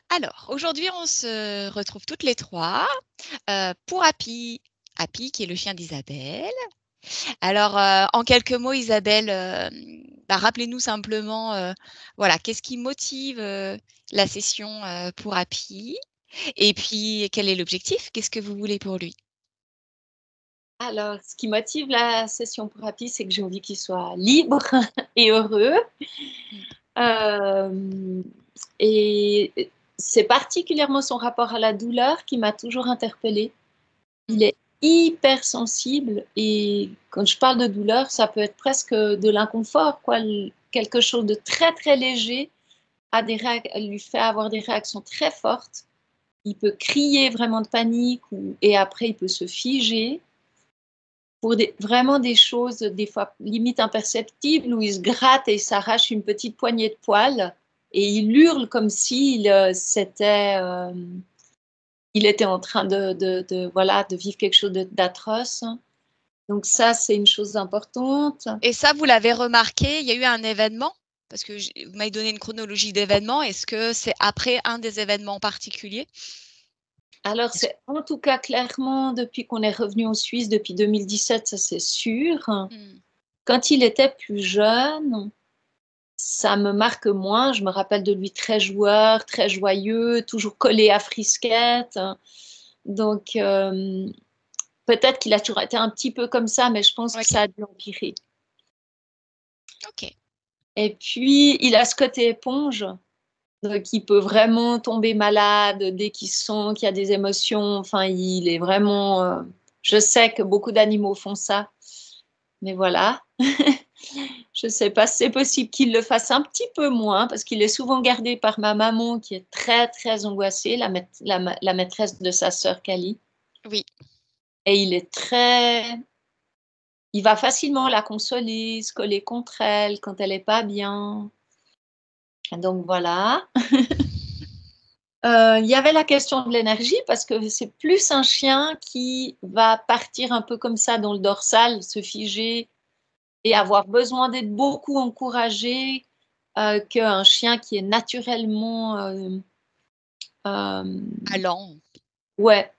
Alors, aujourd'hui, on se retrouve toutes les trois pour Happy. Happy, qui est le chien d'Isabelle. Alors, en quelques mots, Isabelle, rappelez-nous simplement, voilà, qu'est-ce qui motive la session pour Happy? Et puis, quel est l'objectif? Qu'est-ce que vous voulez pour lui? Alors, ce qui motive la session pour Happy, c'est que j'ai envie qu'il soit libre et heureux. Euh, et c'est particulièrement son rapport à la douleur qui m'a toujours interpellée. Il est hyper sensible et quand je parle de douleur, ça peut être presque de l'inconfort, quoi. Quelque chose de très très léger lui fait avoir des réactions très fortes. Il peut crier vraiment de panique et après il peut se figer pour vraiment des choses des fois limite imperceptibles où il se gratte et il s'arrache une petite poignée de poils et il hurle comme s'il il était en train voilà, de vivre quelque chose d'atroce. Donc ça, c'est une chose importante. Et ça, vous l'avez remarqué, il y a eu un événement? Parce que vous m'avez donné une chronologie d'événements. Est-ce que c'est après un des événements particuliers? Alors, c'est en tout cas clairement depuis qu'on est revenu en Suisse, depuis 2017, ça c'est sûr. Quand il était plus jeune, ça me marque moins. Je me rappelle de lui très joueur, très joyeux, toujours collé à frisquette. Donc, peut-être qu'il a toujours été un petit peu comme ça, mais je pense que Ok. ça a dû empirer. Ok. Et puis, il a ce côté éponge. Donc, il peut vraiment tomber malade dès qu'il sent qu'il y a des émotions. Enfin, il est vraiment. Je sais que beaucoup d'animaux font ça. Mais voilà. Je ne sais pas si c'est possible qu'il le fasse un petit peu moins parce qu'il est souvent gardé par ma maman qui est très, très angoissée, la maîtresse de sa sœur Kali. Oui. Et il est très. Il va facilement la consoler, se coller contre elle quand elle n'est pas bien. Donc voilà. Il y avait la question de l'énergie parce que c'est plus un chien qui va partir un peu comme ça dans le dorsal, se figer et avoir besoin d'être beaucoup encouragé qu'un chien qui est naturellement Allant. ouais,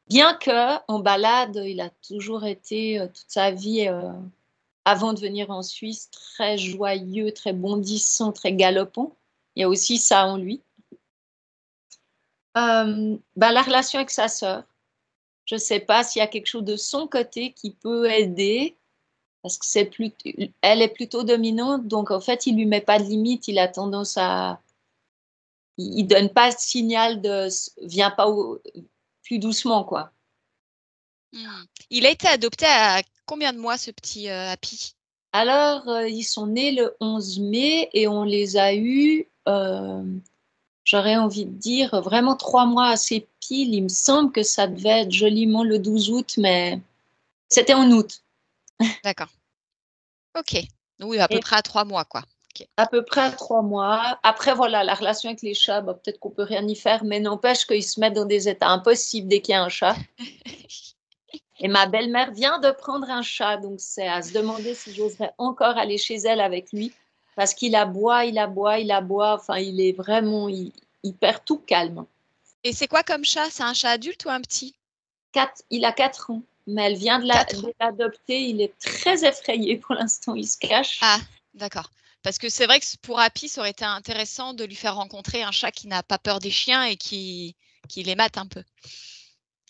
bien que en balade, il a toujours été toute sa vie avant de venir en Suisse très joyeux, très bondissant, très galopant. Il y a aussi ça en lui. La relation avec sa sœur. Je ne sais pas s'il y a quelque chose de son côté qui peut aider, parce que elle est plutôt dominante, donc en fait, il lui met pas de limite, il a tendance à, il donne pas de signal de, viens pas plus doucement, quoi. Il a été adopté à combien de mois, ce petit Happy? Alors, ils sont nés le 11 mai et on les a eus, j'aurais envie de dire, vraiment 3 mois assez pile. Il me semble que ça devait être joliment le 12 août, mais c'était en août. D'accord. Ok. Oui, à peu Et près à 3 mois, quoi. Ok. à peu près à 3 mois. Après, voilà, la relation avec les chats, bah, peut-être qu'on peut rien y faire, mais n'empêche qu'ils se mettent dans des états impossibles dès qu'il y a un chat. Et ma belle-mère vient de prendre un chat, donc c'est à se demander si j'oserais encore aller chez elle avec lui, parce qu'il aboie, il aboie, il aboie. Enfin, il est vraiment, il perd tout calme. Et c'est quoi comme chat? C'est un chat adulte ou un petit? Il a 4 ans, mais elle vient 4 ans. de l'adopter. Il est très effrayé pour l'instant, il se cache. Ah, d'accord. Parce que c'est vrai que pour Happy, ça aurait été intéressant de lui faire rencontrer un chat qui n'a pas peur des chiens et qui les mate un peu.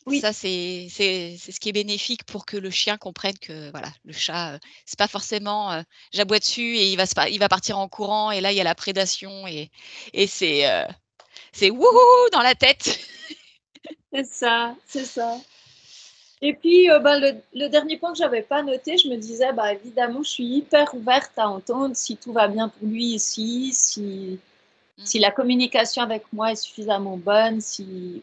Oui, Ça, c'est ce qui est bénéfique pour que le chien comprenne que voilà, le chat, c'est pas forcément j'aboie dessus et il va partir en courant et là, il y a la prédation et c'est wouhou dans la tête. c'est ça, c'est ça. Et puis, le dernier point que j'avais pas noté, je me disais, bah, évidemment, je suis hyper ouverte à entendre si tout va bien pour lui ici, si la communication avec moi est suffisamment bonne,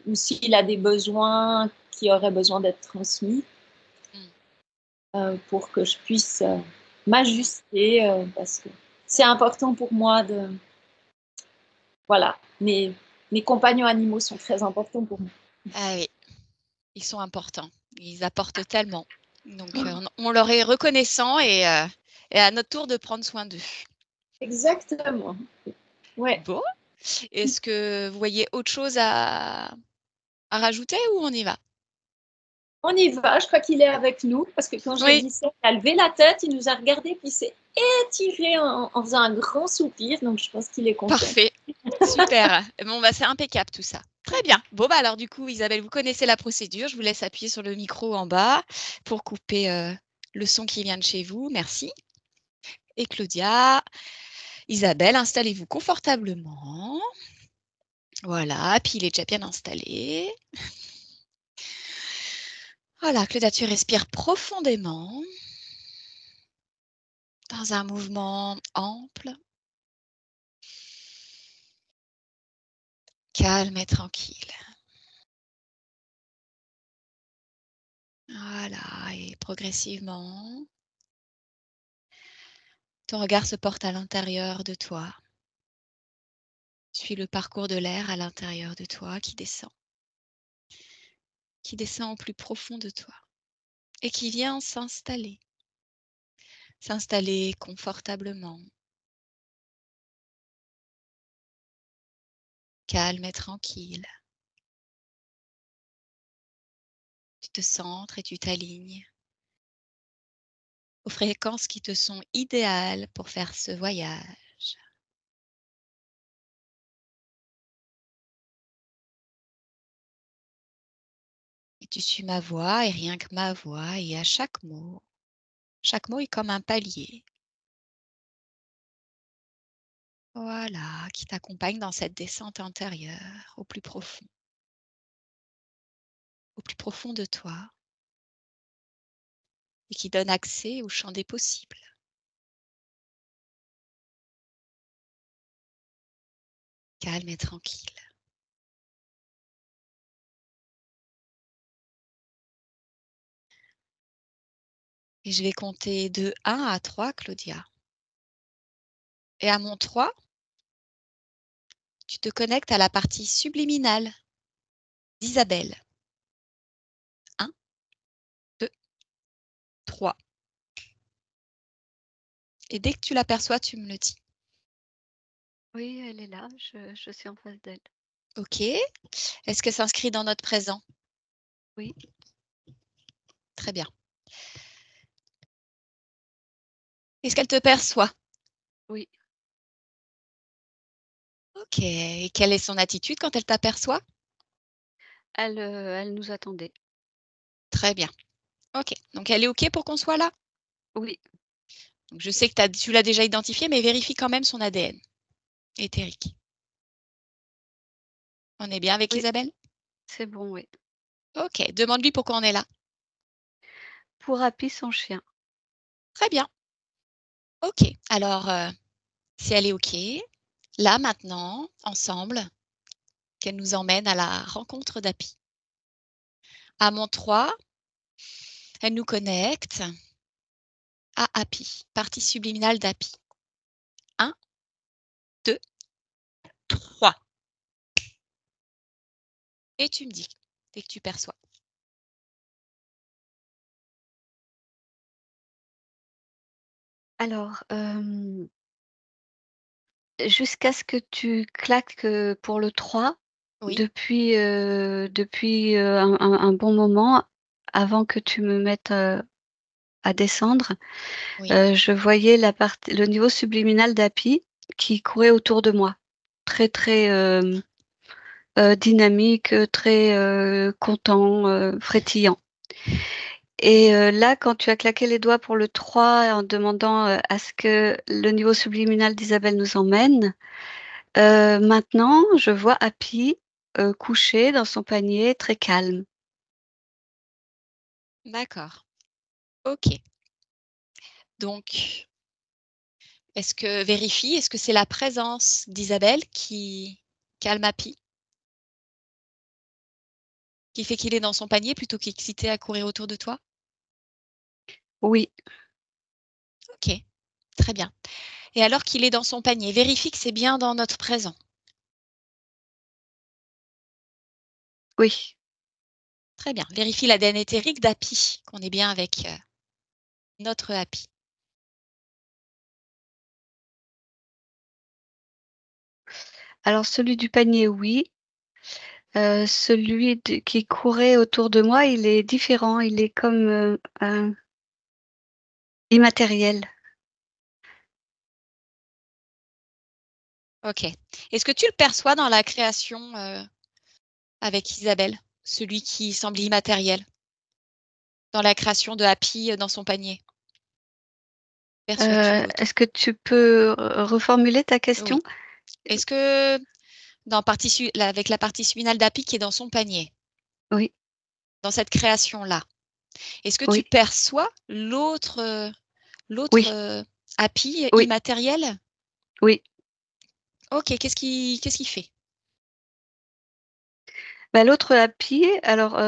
ou s'il a des besoins qui auraient besoin d'être transmis pour que je puisse m'ajuster, parce que c'est important pour moi de... Voilà, mes compagnons animaux sont très importants pour moi. Ah oui, ils sont importants. Ils apportent tellement. Donc on leur est reconnaissant et à notre tour de prendre soin d'eux. Exactement. Ouais. Bon. Est-ce que vous voyez autre chose à rajouter ou on y va? On y va, je crois qu'il est avec nous, parce que quand j'ai Oui. dit ça, il a levé la tête, il nous a regardé, puis il s'est étiré en faisant un grand soupir, donc je pense qu'il est content. Parfait, super. Bon, bah, c'est impeccable tout ça. Très bien. Bon, bah, alors du coup, Isabelle, vous connaissez la procédure. Je vous laisse appuyer sur le micro en bas pour couper le son qui vient de chez vous. Merci. Et Claudia, Isabelle, installez-vous confortablement. Voilà, puis il est déjà bien installé. Voilà, Claudia, tu respires profondément dans un mouvement ample, calme et tranquille. Voilà, et progressivement, ton regard se porte à l'intérieur de toi. Suis le parcours de l'air à l'intérieur de toi qui descend au plus profond de toi et qui vient s'installer confortablement, calme et tranquille. Tu te centres et tu t'alignes aux fréquences qui te sont idéales pour faire ce voyage. Et tu suis ma voix et rien que ma voix, et à chaque mot est comme un palier. Voilà, qui t'accompagne dans cette descente intérieure au plus profond de toi, et qui donne accès au champ des possibles. Calme et tranquille. Et je vais compter de 1 à 3, Claudia. Et à mon 3, tu te connectes à la partie subliminale d'Isabelle. 1, 2, 3. Et dès que tu l'aperçois, tu me le dis. Oui, elle est là, je suis en face d'elle. OK. Est-ce que ça s'inscrit dans notre présent? Oui. Très bien. Est-ce qu'elle te perçoit? Oui. OK. Et quelle est son attitude quand elle t'aperçoit? Elle nous attendait. Très bien. OK. Donc elle est OK pour qu'on soit là? Oui. Donc je sais que tu l'as déjà identifié, mais vérifie quand même son ADN éthérique. On est bien avec Oui. Isabelle? C'est bon, oui. OK. Demande-lui pourquoi on est là. Pour Happy, son chien. Très bien. OK. Alors, si elle est OK, là, maintenant, ensemble, qu'elle nous emmène à la rencontre d'Happy. À mon 3, elle nous connecte à Happy, partie subliminale d'Happy. 1, 2, 3. Et tu me dis dès que tu perçois. Alors, jusqu'à ce que tu claques, pour le 3, Oui, depuis, un bon moment, avant que tu me mettes, à descendre, oui. je voyais le niveau subliminal d'Happy qui courait autour de moi. Très, très, dynamique, très, content, frétillant. Et là, quand tu as claqué les doigts pour le 3 en demandant, à ce que le niveau subliminal d'Isabelle nous emmène, maintenant je vois Happy, couché dans son panier très calme. D'accord. OK. Donc, est-ce que c'est la présence d'Isabelle qui calme Happy? Qui fait qu'il est dans son panier plutôt qu'excité à courir autour de toi? Oui, OK, très bien. Et alors qu'il est dans son panier, vérifie que c'est bien dans notre présent. oui. Très bien. Vérifie l'ADN éthérique d'Happy, qu'on est bien avec, notre Happy. Alors, celui du panier, oui. Celui qui courait autour de moi, il est différent. Il est comme immatériel. Ok. Est-ce que tu le perçois dans la création avec Isabelle, celui qui semble immatériel, dans la création de Happy dans son panier? Perçois-tu l'autre? Est-ce que tu peux reformuler ta question? Oui. Est-ce que avec la partie subliminale d'Happy qui est dans son panier, Oui, dans cette création-là, est-ce que tu oui, perçois l'autre oui, Happy oui, immatériel? oui. Ok, qu'est-ce qu'il fait? Bah, l'autre happy, alors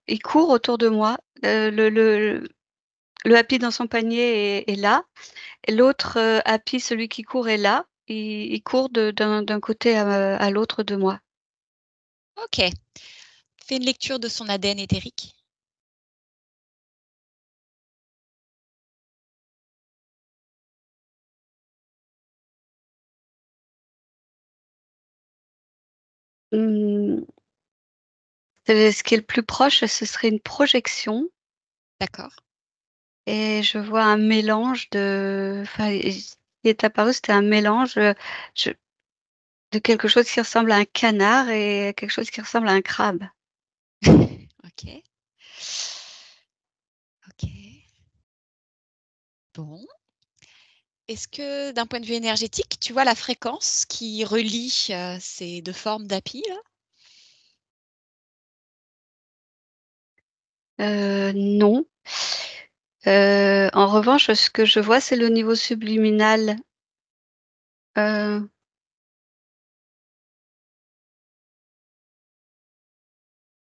il court autour de moi. Le happy dans son panier est là. Et l'autre happy, celui qui court, est là. Il court d'un côté à l'autre de moi. Ok. Fais une lecture de son ADN éthérique. Ce qui est le plus proche, ce serait une projection. D'accord. Et je vois un mélange enfin, ce qui est apparu, c'était un mélange je- de quelque chose qui ressemble à un canard et quelque chose qui ressemble à un crabe. Ok. Ok. Bon. Est-ce que d'un point de vue énergétique, tu vois la fréquence qui relie ces deux formes d'API là? Non. En revanche, ce que je vois, c'est le niveau subliminal. Euh,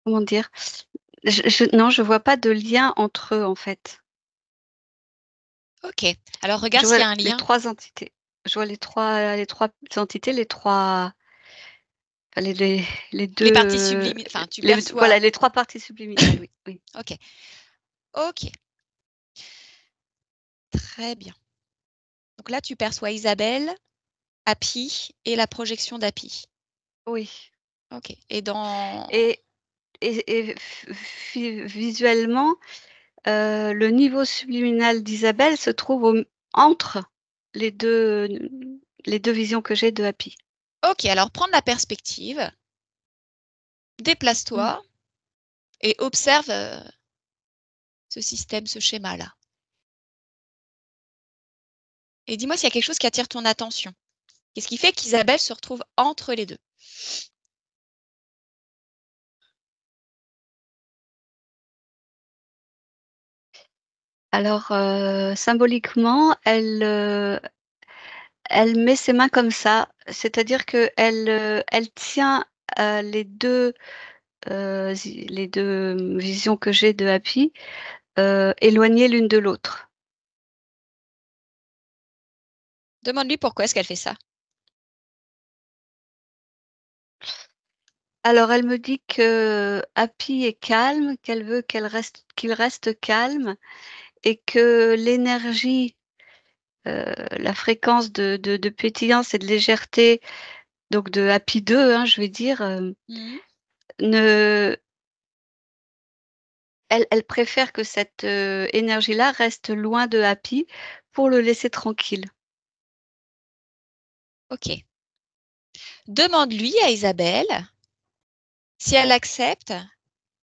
Comment dire? Non, je vois pas de lien entre eux, en fait. Ok. Alors regarde Je s'il vois y a un les lien. 3 entités. Je vois les trois entités, les Les parties 2, subliminales. Enfin, tu voilà, perçois. les 3 parties subliminales, oui, oui. Ok. Ok. Très bien. Donc là, tu perçois Isabelle, Happy et la projection d'Happy. Oui. Ok. Et dans. Et visuellement, le niveau subliminal d'Isabelle se trouve entre les deux, les deux visions que j'ai de Happy. Ok. Alors prends de la perspective, Mm. déplace-toi et observe ce système, ce schéma-là. Et dis-moi s'il y a quelque chose qui attire ton attention. Qu'est-ce qui fait qu'Isabelle se retrouve entre les deux? Alors, symboliquement, elle met ses mains comme ça, c'est-à-dire elle tient les deux visions que j'ai de Happy éloignées l'une de l'autre. Demande-lui pourquoi est-ce qu'elle fait ça. Alors, elle me dit que Happy est calme, qu'elle veut qu'il reste calme et que l'énergie, la fréquence de pétillance et de légèreté, donc de Happy 2, hein, je vais dire, Mhm. ne, elle préfère que cette énergie-là reste loin de Happy pour le laisser tranquille. Ok. Demande-lui à Isabelle si elle accepte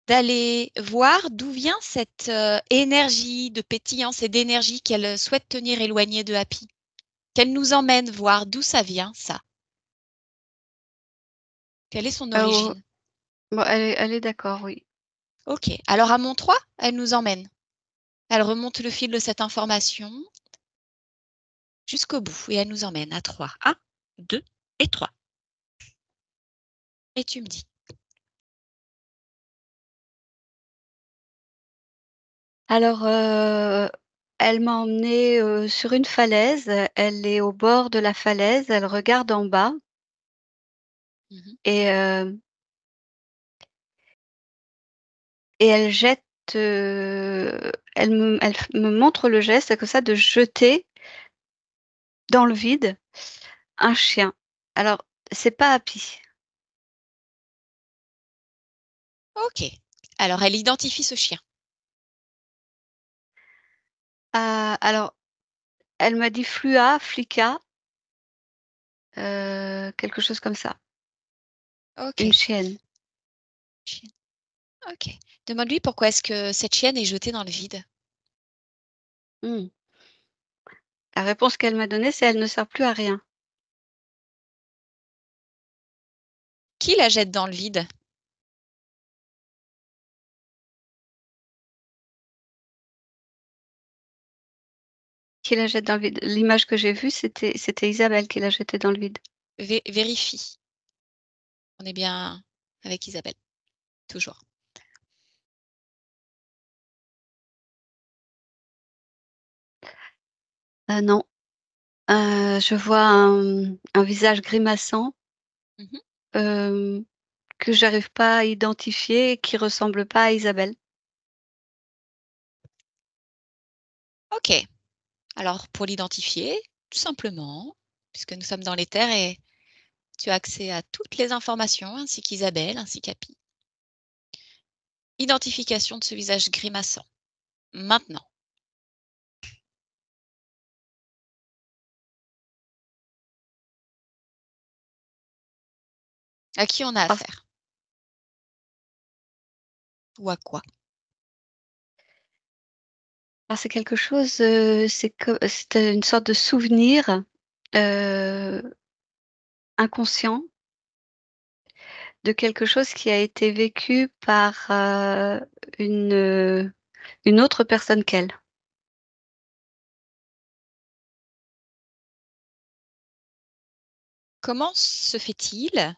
d'aller voir d'où vient cette énergie de pétillance et d'énergie qu'elle souhaite tenir éloignée de Happy. Qu'elle nous emmène voir d'où ça vient, ça. Quelle est son Oh, origine? bon, elle est d'accord, oui. Ok. Alors à mon 3, elle nous emmène. Elle remonte le fil de cette information jusqu'au bout et elle nous emmène à 3. 1, 2 et 3. Et tu me dis. Alors, elle m'a emmenée sur une falaise. Elle est au bord de la falaise. Elle regarde en bas Mhm. et, et elle jette. Elle me montre le geste comme ça de jeter dans le vide un chien. Alors, c'est pas Happy. Ok. Alors, elle identifie ce chien. Alors, elle m'a dit Flua, Flicka, quelque chose comme ça. Ok. Une chienne. Chienne. Ok. Demande-lui pourquoi est-ce que cette chienne est jetée dans le vide. Hmm. La réponse qu'elle m'a donnée, c'est elle ne sert plus à rien. Qui la jette dans le vide? Qui la jette dans le vide? L'image que j'ai vue, c'était Isabelle qui l'a jetée dans le vide. Vérifie. On est bien avec Isabelle. Toujours. Non. Je vois un visage grimaçant Mhm. que j'arrive pas à identifier et qui ressemble pas à Isabelle. Ok. Alors, pour l'identifier, tout simplement, puisque nous sommes dans les terres et tu as accès à toutes les informations, ainsi qu'Isabelle, ainsi qu'Happy. Identification de ce visage grimaçant. Maintenant. À qui on a Parce- affaire? Ou à quoi? C'est quelque chose, c'est une sorte de souvenir euh, inconscient de quelque chose qui a été vécu par une, une autre personne qu'elle. Comment se fait-il,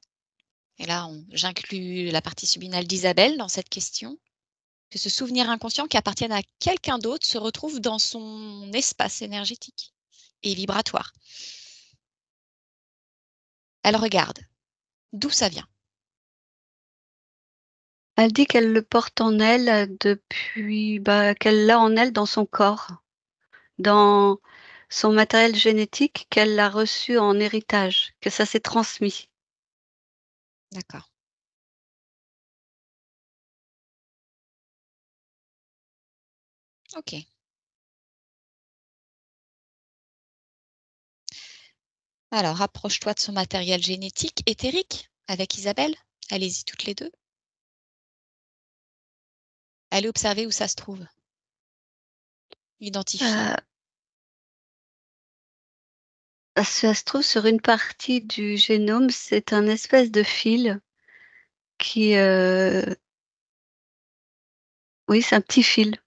et là j'inclus la partie subliminale d'Isabelle dans cette question, que ce souvenir inconscient qui appartienne à quelqu'un d'autre se retrouve dans son espace énergétique et vibratoire? Elle regarde. D'où ça vient? Elle dit qu'elle le porte en elle depuis, qu'elle l'a en elle dans son corps, dans son matériel génétique, qu'elle l'a reçu en héritage, que ça s'est transmis. D'accord. Ok. Alors, rapproche-toi de son matériel génétique éthérique avec Isabelle. Allez-y toutes les deux. Allez observer où ça se trouve. Identifie. Euh, Ça se trouve sur une partie du génome, c'est un espèce de fil qui, oui, c'est un petit fil.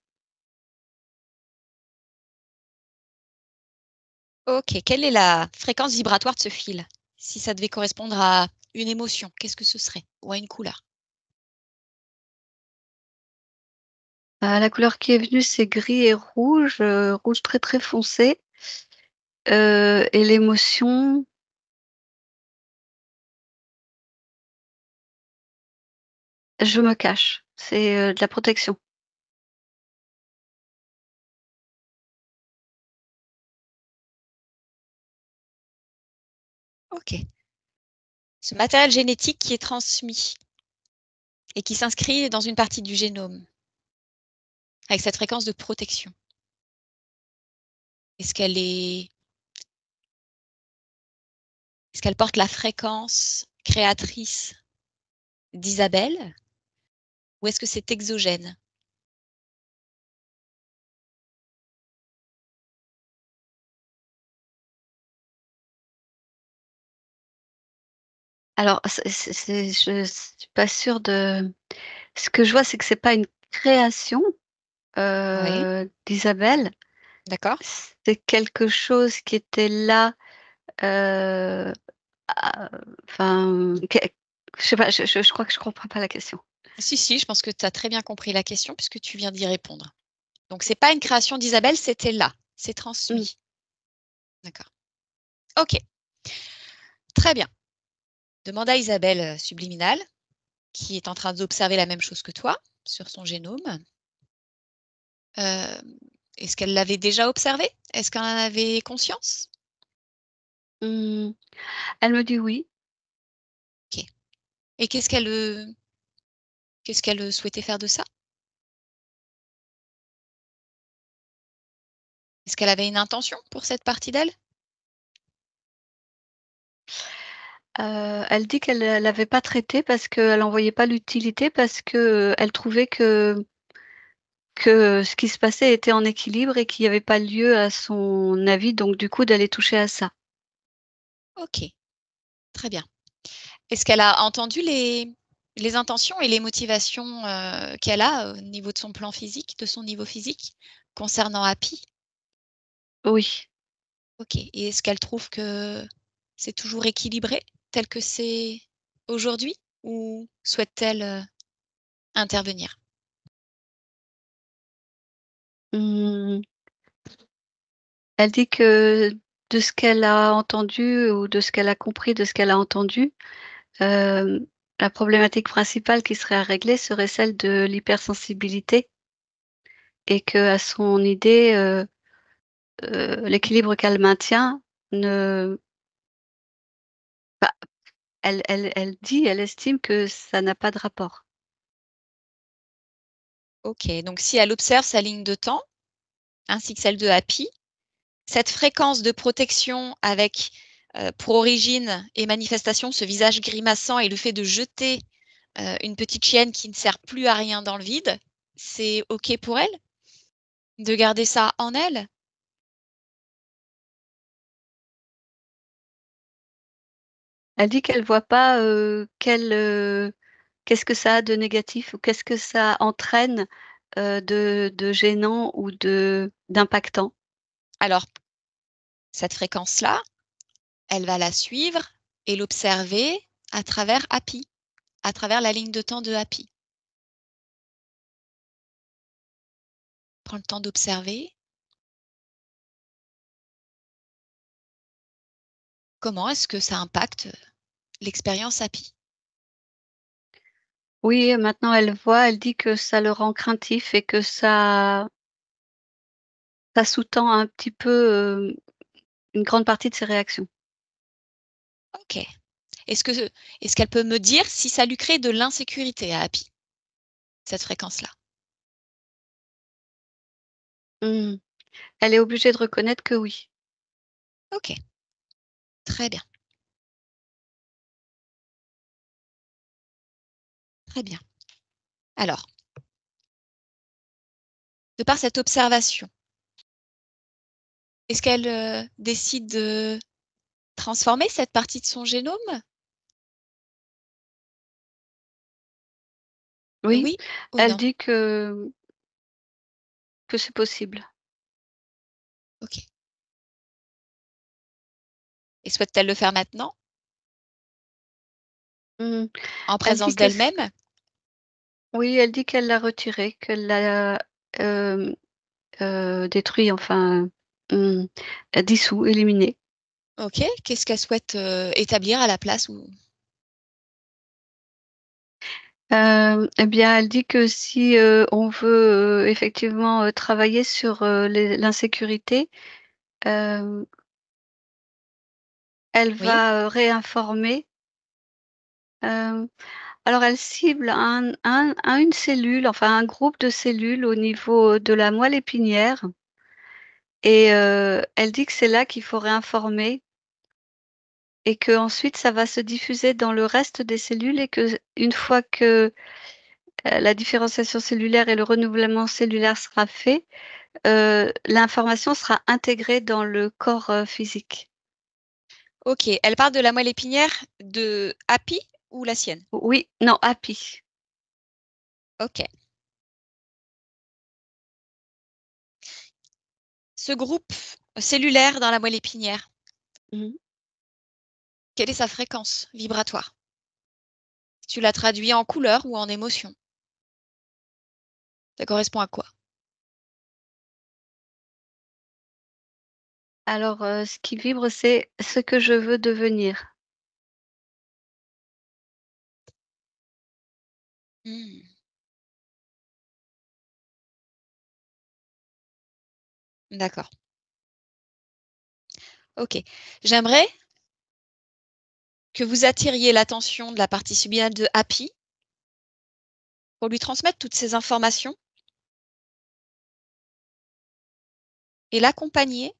Ok. Quelle est la fréquence vibratoire de ce fil? Si ça devait correspondre à une émotion, qu'est-ce que ce serait? Ou à une couleur? La couleur qui est venue, c'est gris et rouge, rouge très très foncé. Et l'émotion, je me cache. C'est de la protection. Ok. Ce matériel génétique qui est transmis et qui s'inscrit dans une partie du génome avec cette fréquence de protection. Est-ce qu'elle est... Est-ce qu'elle porte la fréquence créatrice d'Isabelle ou est-ce que c'est exogène? Alors, je suis pas sûre de. Ce que je vois, c'est que c'est pas une création Oui, d'Isabelle. d'accord. C'est quelque chose qui était là. euh, Enfin, je sais pas. Je crois que je comprends pas la question. Si, je pense que tu as très bien compris la question puisque tu viens d'y répondre. Donc, c'est pas une création d'Isabelle, c'était là. C'est Hmm. transmis. D'accord. Ok, très bien. Demande à Isabelle subliminale, qui est en train d'observer la même chose que toi sur son génome. Euh, Est-ce qu'elle l'avait déjà observé? Est-ce qu'elle en avait conscience? Hmm. Elle me dit oui. Et qu'est-ce qu'elle souhaitait faire de ça? Est-ce qu'elle avait une intention pour cette partie d'elle? Elle dit qu'elle l'avait pas traité parce qu'elle en voyait pas l'utilité parce que, elle trouvait que ce qui se passait était en équilibre et qu'il y avait pas lieu, à son avis, donc du coup, d'aller toucher à ça. OK, très bien. Est-ce qu'elle a entendu les intentions et les motivations, qu'elle a au niveau de son plan physique, de son niveau physique, concernant Happy? Oui. OK, et est-ce qu'elle trouve que c'est toujours équilibré tel que c'est aujourd'hui? Ou souhaite-t-elle, intervenir? Mmh. Elle dit que de ce qu'elle a entendu ou de ce qu'elle a compris de ce qu'elle a entendu, hem, la problématique principale qui serait à régler serait celle de l'hypersensibilité et qu'à son idée, l'équilibre qu'elle maintient ne bah, elle estime que ça n'a pas de rapport. OK, donc si elle observe sa ligne de temps, ainsi que celle de Happy, cette fréquence de protection avec, pour origine et manifestation ce visage grimaçant et le fait de jeter, une petite chienne qui ne sert plus à rien dans le vide, c'est OK pour elle? De garder ça en elle? Elle dit qu'elle voit pas, qu'est-ce que ça a de négatif ou qu'est-ce que ça entraîne, de gênant ou d'impactant? Alors, cette fréquence-là, elle va la suivre et l'observer à travers Happy, à travers la ligne de temps de Happy. Prends le temps d'observer. Comment est-ce que ça impacte, l'expérience Happy? Oui, maintenant elle voit, elle dit que ça le rend craintif et que ça sous-tend un petit peu, une grande partie de ses réactions. OK. Est-ce qu'elle peut me dire si ça lui crée de l'insécurité à Happy, cette fréquence-là? Mmh. Elle est obligée de reconnaître que oui. OK, très bien, très bien. Alors, de par cette observation, est-ce qu'elle, décide de transformer cette partie de son génome? Oui, Oui ou elle non? dit que c'est possible. OK. Et souhaite-t-elle le faire maintenant, Mmh. en Elle dit présence que c d'elle-même? oui, elle dit qu'elle l'a retiré, qu'elle l'a, hem, détruit, enfin, mmh, dissous, éliminé. OK. Qu'est-ce qu'elle souhaite, établir à la place ou Et bien, elle dit que si, on veut, effectivement, travailler sur, l'insécurité, hem, elle oui? va, réinformer, hem, alors elle cible une cellule, enfin un groupe de cellules au niveau de la moelle épinière et elle dit que c'est là qu'il faut réinformer et qu'ensuite ça va se diffuser dans le reste des cellules et qu'une fois que, la différenciation cellulaire et le renouvellement cellulaire sera fait, l'information sera intégrée dans le corps, physique. OK. Elle parle de la moelle épinière de Happy ou la sienne? Oui, non, happy. OK. Ce groupe cellulaire dans la moelle épinière, Mmh. quelle est sa fréquence vibratoire? Tu l'as traduit en couleur ou en émotion? Ça correspond à quoi? Alors, ce qui vibre, c'est ce que je veux devenir. Mmh. D'accord. OK. J'aimerais que vous attiriez l'attention de la partie subliminale de Happy pour lui transmettre toutes ces informations et l'accompagner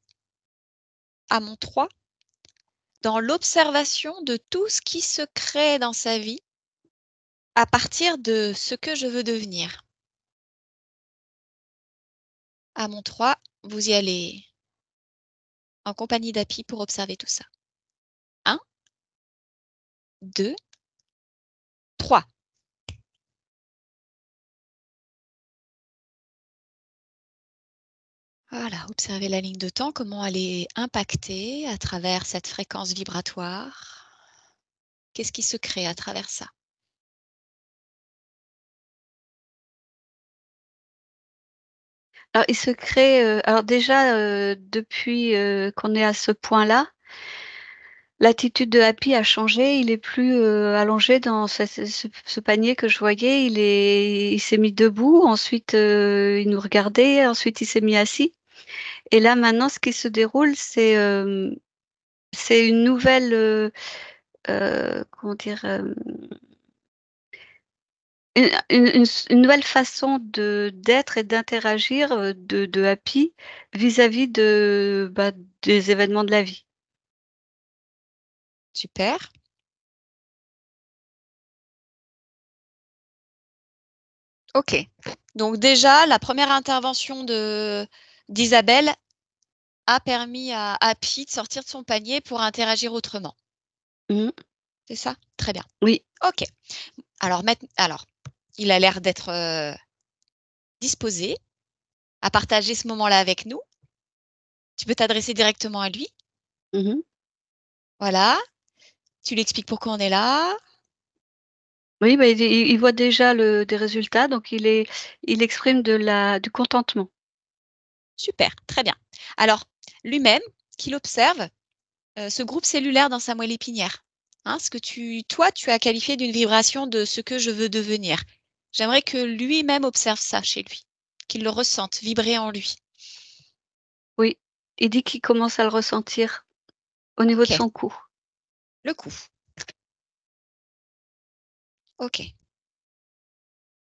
à mon 3 dans l'observation de tout ce qui se crée dans sa vie à partir de ce que je veux devenir. À mon 3, vous y allez en compagnie d'Happy pour observer tout ça. 1, 2, 3. Voilà, observez la ligne de temps, comment elle est impactée à travers cette fréquence vibratoire. Qu'est-ce qui se crée à travers ça? Alors, il se crée, alors déjà, depuis, qu'on est à ce point-là, l'attitude de Happy a changé. Il est plus, allongé dans ce panier que je voyais. Il s'est mis debout, ensuite, il nous regardait, ensuite il s'est mis assis et là, maintenant, ce qui se déroule, c'est une nouvelle, comment dire? Une nouvelle façon d'être et d'interagir, de Happy vis-à-vis bah, des événements de la vie. Super. OK. Donc déjà, la première intervention d'Isabelle a permis à Happy de sortir de son panier pour interagir autrement. Mmh. C'est ça? Très bien. Oui. OK. Alors, il a l'air d'être disposé à partager ce moment-là avec nous. Tu peux t'adresser directement à lui. Mmh. Voilà. Tu lui expliques pourquoi on est là. Oui, bah, il voit déjà des résultats, donc il exprime du contentement. Super, très bien. Alors, lui-même, qu'il observe ce groupe cellulaire dans sa moelle épinière. Hein, ce que toi, tu as qualifié d'une vibration de ce que je veux devenir. J'aimerais que lui-même observe ça chez lui, qu'il le ressente vibrer en lui. Oui, il dit qu'il commence à le ressentir au niveau de OK, son cou. le coup. OK,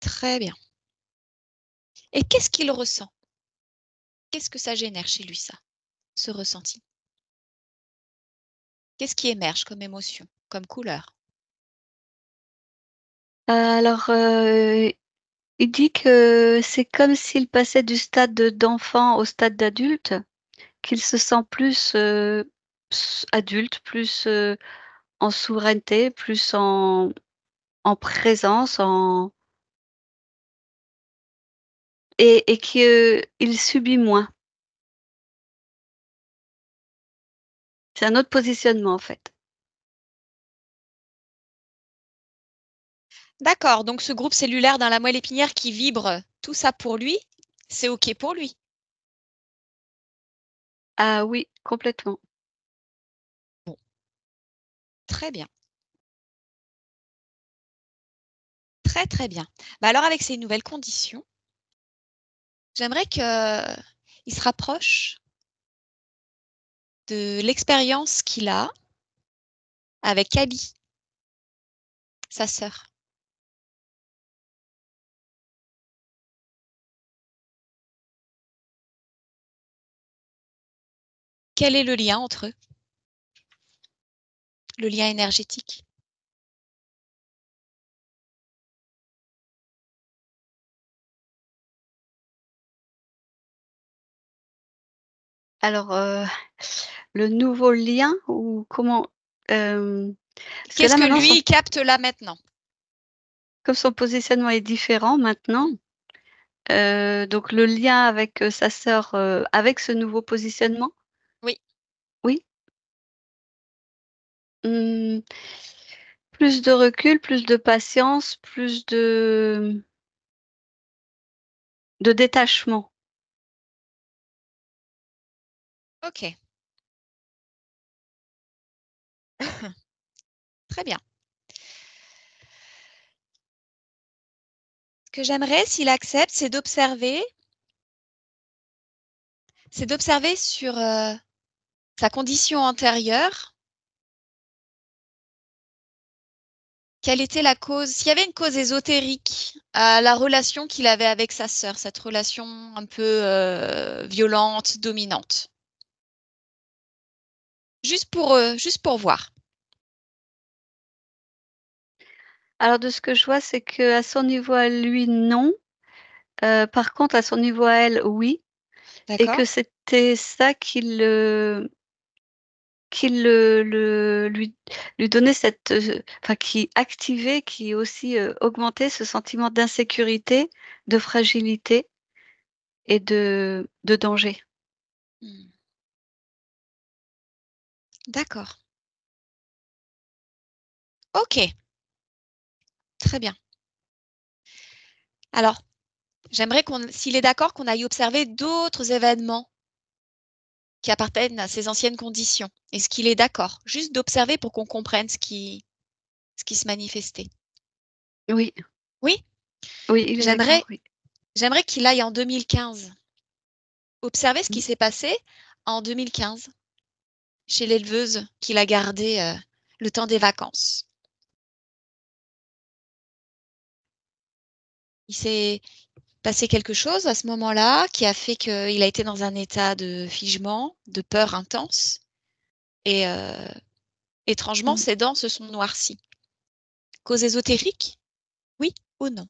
très bien. Et qu'est-ce qu'il ressent? Qu'est-ce que ça génère chez lui, ça, ce ressenti? Qu'est-ce qui émerge comme émotion, comme couleur? Alors, il dit que c'est comme s'il passait du stade d'enfant au stade d'adulte, qu'il se sent plus, adulte, plus, en souveraineté, plus en présence, et qu'il subit moins. C'est un autre positionnement, en fait. D'accord, donc ce groupe cellulaire dans la moelle épinière qui vibre, tout ça pour lui, c'est OK pour lui? Ah oui, complètement. Bon, très bien. Très, très bien. Bah, alors avec ces nouvelles conditions, j'aimerais qu'il se rapproche de l'expérience qu'il a avec Kaby, sa sœur. Quel est le lien entre eux? Le lien énergétique? Alors, le nouveau lien ou comment? Parce que Qu'est-ce là, que maintenant, lui, il capte là maintenant? comme son positionnement est différent maintenant, Mmh. donc le lien avec, sa sœur, avec ce nouveau positionnement? Oui, Oui? Mmh, plus de recul, plus de patience, plus de détachement. OK. Très bien. Ce que j'aimerais, s'il accepte, c'est d'observer sur, sa condition antérieure quelle était la cause, s'il y avait une cause ésotérique à la relation qu'il avait avec sa sœur, cette relation un peu violente, dominante. Juste pour voir. Alors, de ce que je vois, c'est qu'à son niveau à lui, non. Par contre, à son niveau à elle, oui. Et D'accord? que c'était ça qui lui donnait cette, enfin, qui activait, qui aussi augmentait ce sentiment d'insécurité, de fragilité et de danger. Hmm. D'accord. Ok, très bien. Alors, j'aimerais s'il est d'accord, qu'on aille observer d'autres événements qui appartiennent à ces anciennes conditions. Est-ce qu'il est d'accord? Juste d'observer pour qu'on comprenne ce qui se manifestait. Oui, Oui, oui, il est d'accord, oui. j'aimerais qu'il aille en 2015. Observer ce qui Mm. s'est passé en 2015 chez l'éleveuse qu'il a gardée le temps des vacances. Il s'est passé quelque chose à ce moment-là qui a fait qu'il a été dans un état de figement, de peur intense. Et étrangement, Mm. ses dents se sont noircies. Cause ésotérique? Oui ou non?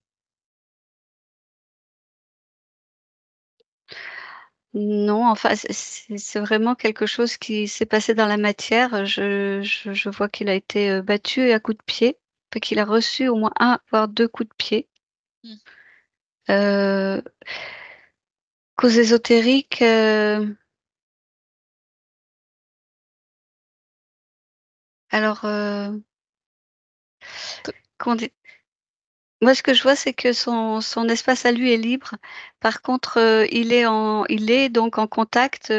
Non, enfin, c'est vraiment quelque chose qui s'est passé dans la matière. Je vois qu'il a été battu à coups de pied, enfin, qu'il a reçu au moins un, voire deux coups de pied. Hmm. Euh, Cause ésotérique, alors, Que- comment dire, moi, ce que je vois, c'est que son espace à lui est libre. Par contre, il est donc en contact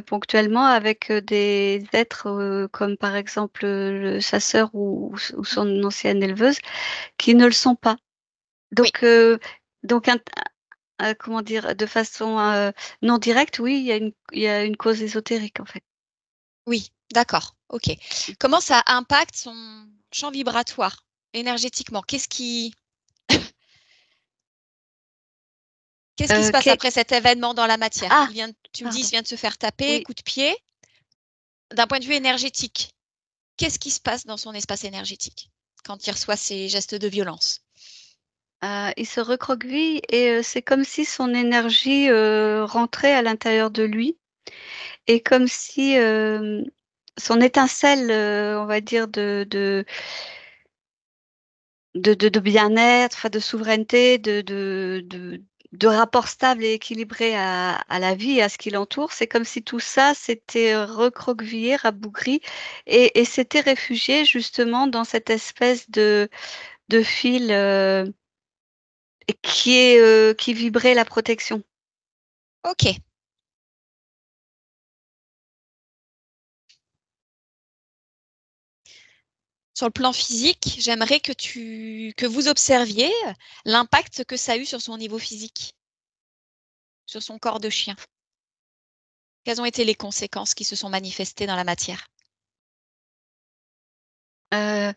ponctuellement avec des êtres comme par exemple sa sœur ou son ancienne éleveuse qui ne le sont pas. Oui, Donc, donc comment dire, de façon non directe, oui, il y a une cause ésotérique en fait. oui, d'accord, ok. Comment ça impacte son champ vibratoire énergétiquement? Qu'est-ce qui se Euh, passe qu'est- après cet événement dans la matière? ah, Tu me dis, il pardon. vient de se faire taper, Oui. coup de pied. D'un point de vue énergétique, qu'est-ce qui se passe dans son espace énergétique quand il reçoit ces gestes de violence? Il se recroqueville et c'est comme si son énergie rentrait à l'intérieur de lui et comme si son étincelle, on va dire, de bien-être, enfin, de souveraineté, de rapport stable et équilibré à la vie et à ce qui l'entoure, c'est comme si tout ça s'était recroquevillé, rabougri et s'était réfugié justement dans cette espèce de fil qui vibrait la protection. Ok. Sur le plan physique, j'aimerais que vous observiez l'impact que ça a eu sur son niveau physique, sur son corps de chien. Quelles ont été les conséquences qui se sont manifestées dans la matière? Euh,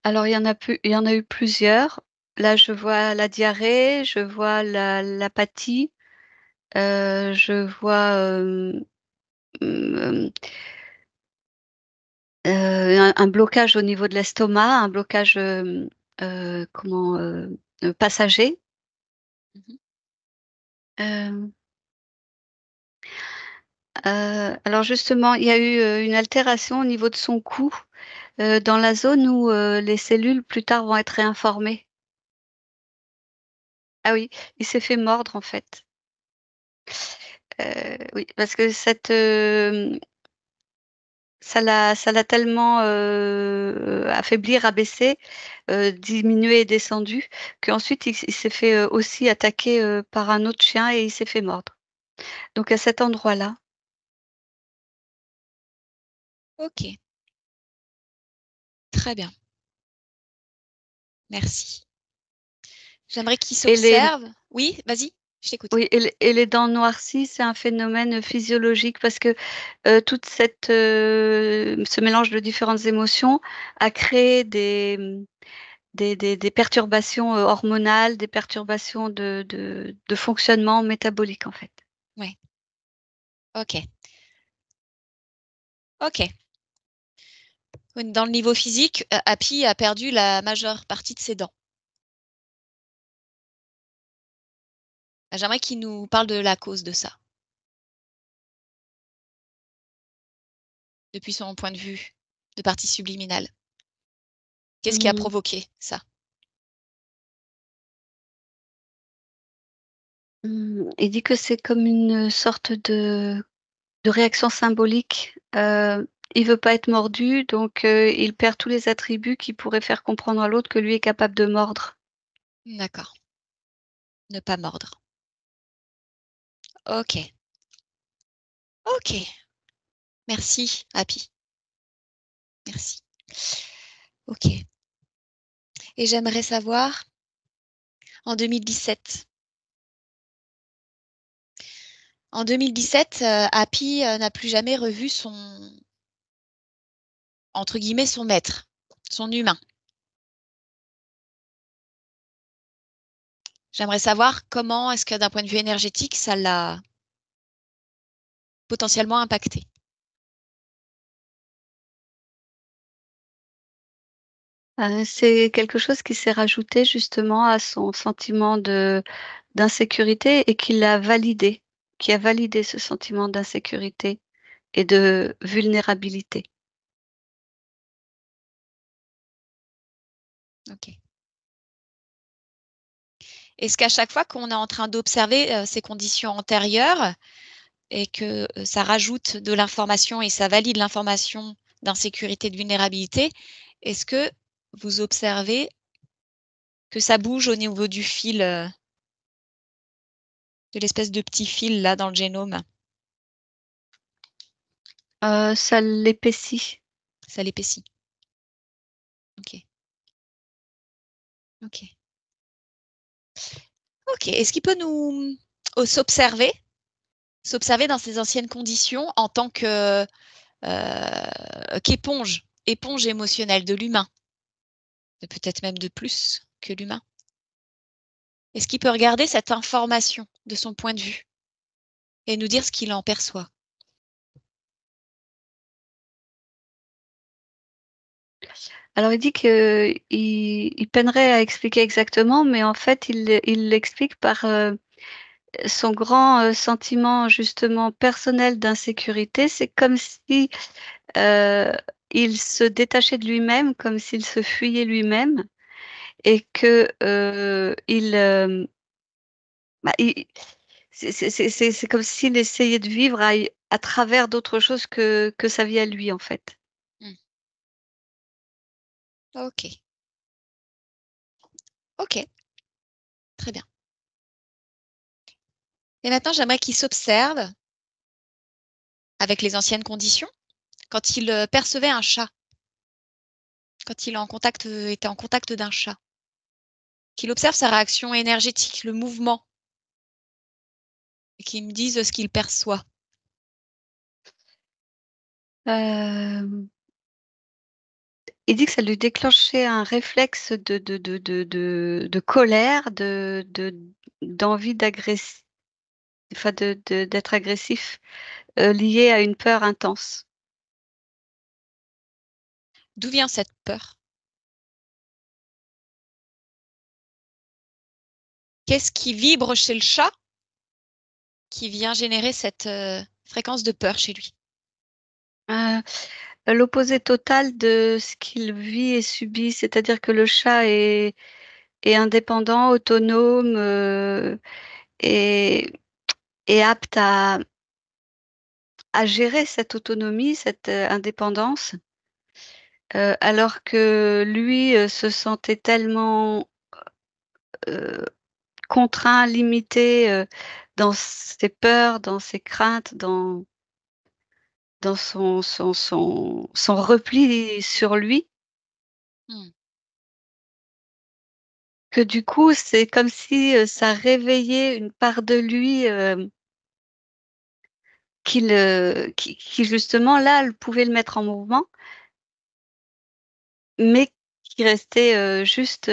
alors, il y en a eu plusieurs. Là, je vois la diarrhée, je vois l'apathie, je vois euh, un blocage au niveau de l'estomac, un blocage comment passager. Mhm. Euh, alors justement, il y a eu une altération au niveau de son cou, dans la zone où les cellules plus tard vont être réinformées. Ah oui, il s'est fait mordre en fait. Oui, parce que ça l'a tellement affaibli, rabaissé, diminué et descendu, qu'ensuite il s'est fait aussi attaquer par un autre chien et il s'est fait mordre. Donc à cet endroit-là. Ok, très bien. Merci. J'aimerais qu'il Et les, s'observe. Oui, vas-y. Je t'écoute. Oui, et les dents noircies, c'est un phénomène physiologique parce que toute ce mélange de différentes émotions a créé des perturbations hormonales, des perturbations de fonctionnement métabolique en fait. Ouais. Ok. Ok. Dans le niveau physique, Happy a perdu la majeure partie de ses dents. J'aimerais qu'il nous parle de la cause de ça, depuis son point de vue de partie subliminale. Qu'est-ce qui a provoqué ça? Il dit que c'est comme une sorte de réaction symbolique. Il veut pas être mordu, donc il perd tous les attributs qui pourraient faire comprendre à l'autre que lui est capable de mordre. D'accord. Ne pas mordre. Ok. Ok. Merci, Happy. Merci. Ok. Et j'aimerais savoir, en 2017, Happy n'a plus jamais revu son, entre guillemets, son maître, son humain. J'aimerais savoir comment est-ce que d'un point de vue énergétique, ça l'a potentiellement impacté. C'est quelque chose qui s'est rajouté justement à son sentiment d'insécurité et qui a validé ce sentiment d'insécurité et de vulnérabilité. Ok. Est-ce qu'à chaque fois qu'on est en train d'observer ces conditions antérieures et que ça rajoute de l'information et ça valide l'information d'insécurité, de vulnérabilité, est-ce que vous observez que ça bouge au niveau du fil, de l'espèce de petit fil là dans le génome? Ça l'épaissit. Ça l'épaissit. Ok. Ok. Ok. Est-ce qu'il peut nous s'observer dans ses anciennes conditions en tant que qu'éponge, éponge émotionnelle de l'humain, peut-être même de plus que l'humain? Est-ce qu'il peut regarder cette information de son point de vue et nous dire ce qu'il en perçoit? Alors il dit qu'il il peinerait à expliquer exactement, mais en fait il l'explique par son grand sentiment justement personnel d'insécurité. C'est comme si euh, il se détachait de lui-même, comme s'il se fuyait lui-même et que bah, c'est comme s'il essayait de vivre à travers d'autres choses que sa vie à lui en fait. Hmm. Ok, ok, très bien. Et maintenant, j'aimerais qu'il s'observe avec les anciennes conditions quand il percevait un chat, quand il est était en contact d'un chat, qu'il observe sa réaction énergétique, le mouvement, et qu'il me dise ce qu'il perçoit. Euh, Il dit que ça lui déclenchait un réflexe de colère, d'envie enfin d'être agressif, lié à une peur intense. D'où vient cette peur? Qu'est-ce qui vibre chez le chat qui vient générer cette fréquence de peur chez lui? Euh, L'opposé total de ce qu'il vit et subit, c'est-à-dire que le chat est indépendant, autonome et, et apte à gérer cette autonomie, cette indépendance, alors que lui se sentait tellement euh, contraint, limité dans ses peurs, dans ses craintes, dans son repli sur lui, Hmm. que du coup, c'est comme si ça réveillait une part de lui qui justement là, elle pouvait le mettre en mouvement, mais qui restait juste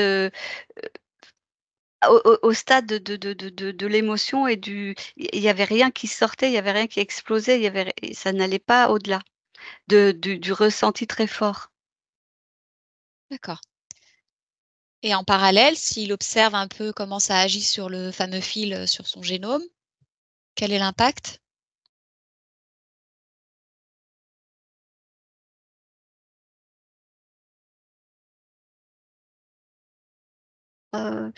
au stade de l'émotion et il y avait rien qui sortait, il y avait rien qui explosait, il y avait, ça n'allait pas au-delà du ressenti très fort. D'accord. Et en parallèle, s'il observe un peu comment ça agit sur le fameux fil, sur son génome, quel est l'impact? Heu,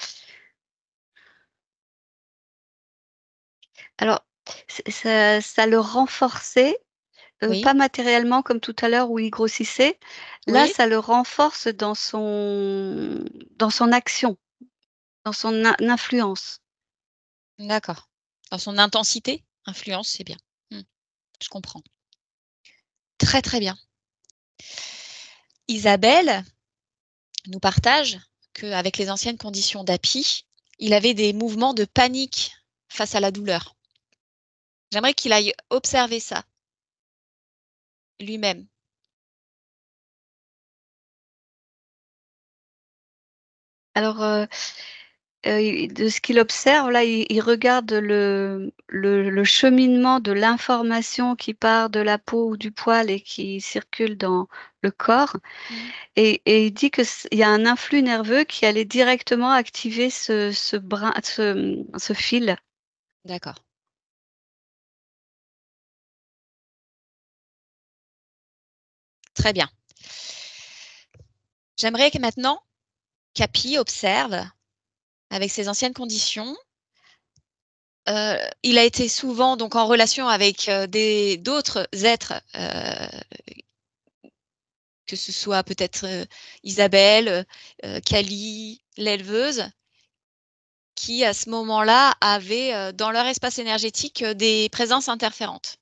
alors ça le renforçait, Oui, pas matériellement comme tout à l'heure où il grossissait. Là, oui, ça le renforce dans son action, dans son influence. d'accord. Dans son intensité? Influence, c'est bien. Mmh, je comprends. Très, très bien. Isabelle nous partage qu'avec les anciennes conditions d'API, il avait des mouvements de panique face à la douleur. J'aimerais qu'il aille observer ça lui-même. Alors, de ce qu'il observe, là, il regarde le cheminement de l'information qui part de la peau ou du poil et qui circule dans le corps, Mmh. et il dit il y a un influx nerveux qui allait directement activer ce brin, ce fil. D'accord, très bien. J'aimerais que maintenant, Capi observe avec ses anciennes conditions. Il a été souvent donc en relation avec, d'autres êtres, que ce soit peut-être, Isabelle, Kali, l'éleveuse, qui à ce moment-là avaient, dans leur espace énergétique, des présences interférentes.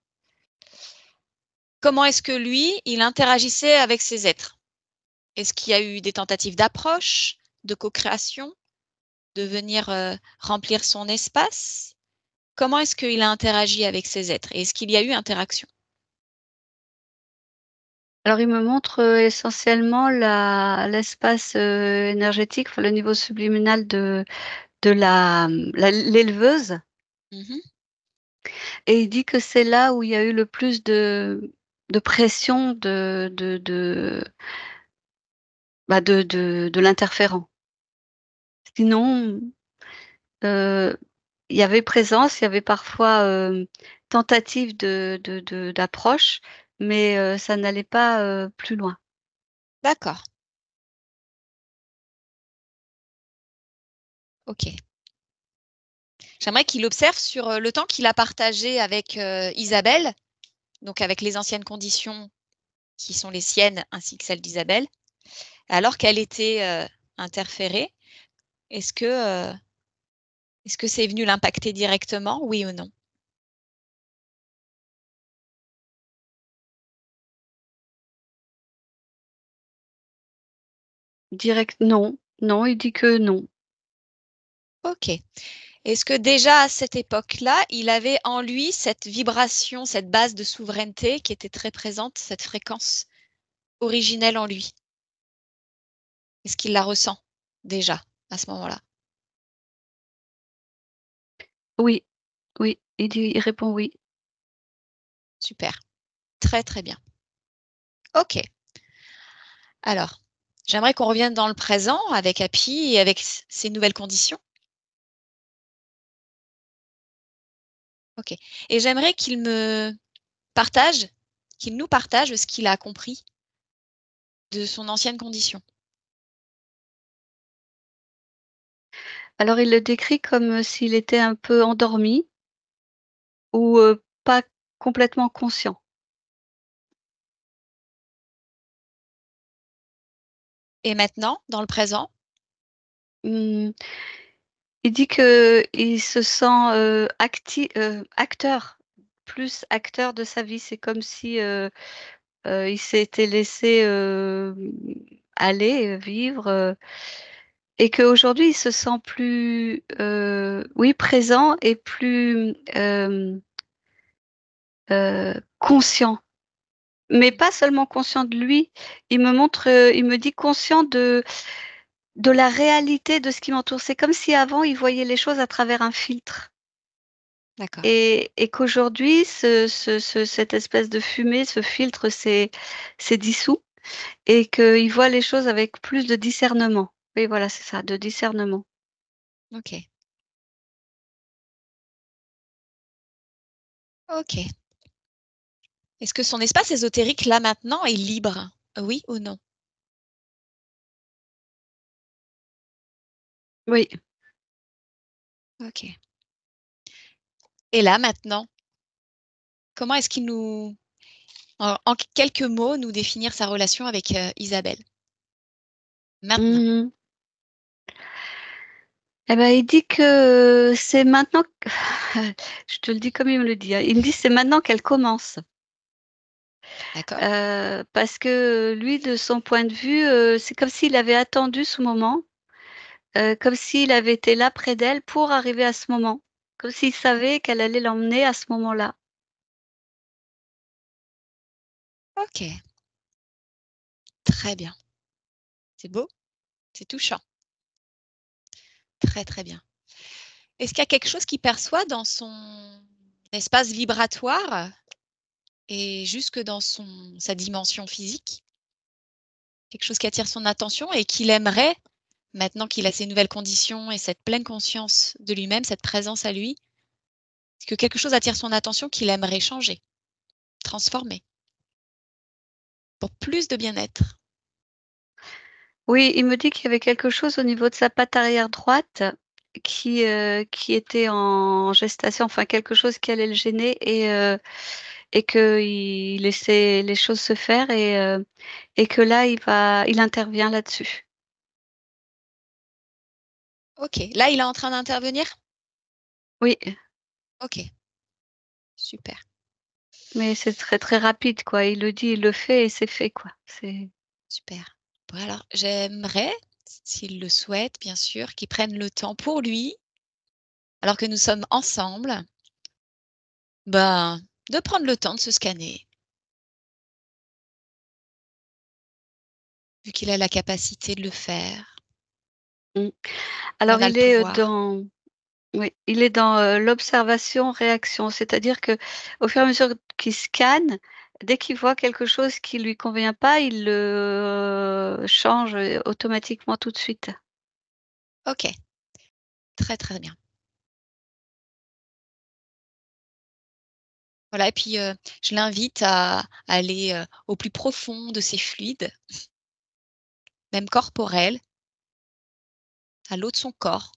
Comment est-ce que lui, il interagissait avec ces êtres? Est-ce qu'il y a eu des tentatives d'approche, de co-création, de venir, remplir son espace? Comment est-ce qu'il a interagi avec ces êtres? Et est-ce qu'il y a eu interaction? Alors, il me montre, essentiellement l'espace, énergétique, enfin le niveau subliminal de l'éleveuse, Mmh. et il dit que c'est là où il y a eu le plus de pression de l'interférent. Sinon, heu, il y avait présence, il y avait parfois, tentative d'approche, mais ça n'allait pas, plus loin. D'accord, OK. J'aimerais qu'il observe sur, le temps qu'il a partagé avec, Isabelle, donc avec les anciennes conditions qui sont les siennes ainsi que celles d'Isabelle, alors qu'elle était, interférée. Est-ce que, est-ce que c'est venu l'impacter directement, oui ou non? Direct, non, non, il dit que non. OK. Est-ce que déjà à cette époque-là, il avait en lui cette vibration, cette base de souveraineté qui était très présente, cette fréquence originelle en lui? Est-ce qu'il la ressent déjà à ce moment-là? Oui, oui, il répond oui. Super, très, très bien. OK. Alors, j'aimerais qu'on revienne dans le présent avec Happy et avec ces nouvelles conditions. OK. Et j'aimerais partage, qu'il nous partage ce qu'il a compris de son ancienne condition. Alors il le décrit comme s'il était un peu endormi ou pas complètement conscient. Et maintenant, dans le présent, Mmh, il dit qu'il se sent, acteur, plus acteur de sa vie. C'est comme si, il s'était laissé, aller, vivre, et qu'aujourd'hui, il se sent plus, oui, présent et plus conscient. Mais pas seulement conscient de lui, il me dit conscient de la réalité de ce qui m'entoure. C'est comme si avant, il voyait les choses à travers un filtre. D'accord. Et qu'aujourd'hui, cette espèce de fumée, ce filtre s'est dissous et qu'il voit les choses avec plus de discernement. Oui, voilà, c'est ça, de discernement. OK. OK. Est-ce que son espace ésotérique, là, maintenant, est libre? Oui ou non? Oui. OK. Et là, maintenant, comment est-ce qu'il nous en quelques mots, nous définir sa relation avec, Isabelle? Maintenant. Mmh. Eh ben, il dit que c'est maintenant q je te le dis comme il me le dit, hein. Il me dit: «C'est maintenant qu'elle commence». D'accord? Parce que lui, de son point de vue, c'est comme s'il avait attendu ce moment, comme s'il avait été là près d'elle pour arriver à ce moment. Comme s'il savait qu'elle allait l'emmener à ce moment-là. OK. Très bien. C'est beau, c'est touchant. Très, très bien. Est-ce qu'il y a quelque chose qu'il perçoit dans son espace vibratoire et jusque dans sa dimension physique? Quelque chose qui attire son attention et qu'il aimerait, maintenant qu'il a ces nouvelles conditions et cette pleine conscience de lui-même, cette présence à lui, est-ce que quelque chose attire son attention qu'il aimerait changer, transformer pour plus de bien-être? Oui, il me dit qu'il y avait quelque chose au niveau de sa patte arrière droite qui était en gestation, enfin quelque chose qui allait le gêner et qu'il laissait les choses se faire et que là, il intervient là-dessus. OK. Là, il est en train d'intervenir? Oui, OK, super, mais c'est très, très rapide, quoi. Il le dit, il le fait et c'est fait, quoi. C'est super. Bon alors, j'aimerais, s'il le souhaite bien sûr, qu'il prenne le temps pour lui, alors que nous sommes ensemble, ben, de prendre le temps de se scanner, vu qu'il a la capacité de le faire. mmh. On Alors a le il est, pouvoir. oui, il est dans, l'observation-réaction, c'est-à-dire que au fur et à mesure qu'il scanne, dès qu'il voit quelque chose qui lui convient pas, il le change, automatiquement tout de suite. OK, très, très bien. Voilà et puis, je l'invite à aller, au plus profond de ses fluides, même corporels, à l'eau de son corps,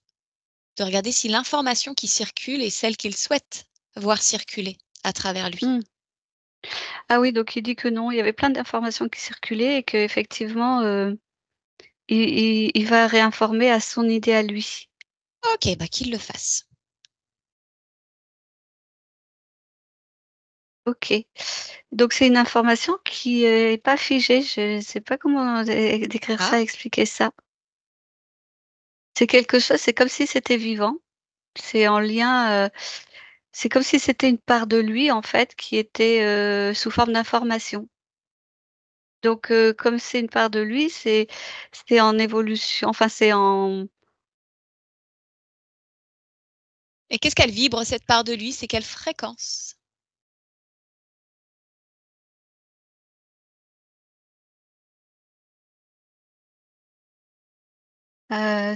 de regarder si l'information qui circule est celle qu'il souhaite voir circuler à travers lui. Mmh. Ah oui, donc il dit que non, il y avait plein d'informations qui circulaient et qu'effectivement, il va réinformer à son idée à lui. OK, bah, qu'il le fasse. OK. Donc c'est une information qui est pas figée, je sais pas comment décrire Ah, ça, expliquer ça. C'est comme si c'était vivant, c'est en lien, c'est comme si c'était une part de lui, en fait, qui était, sous forme d'information. Donc comme c'est une part de lui, c'est en évolution, enfin c'est en et qu'est-ce qu'elle vibre cette part de lui? C'est quelle fréquence?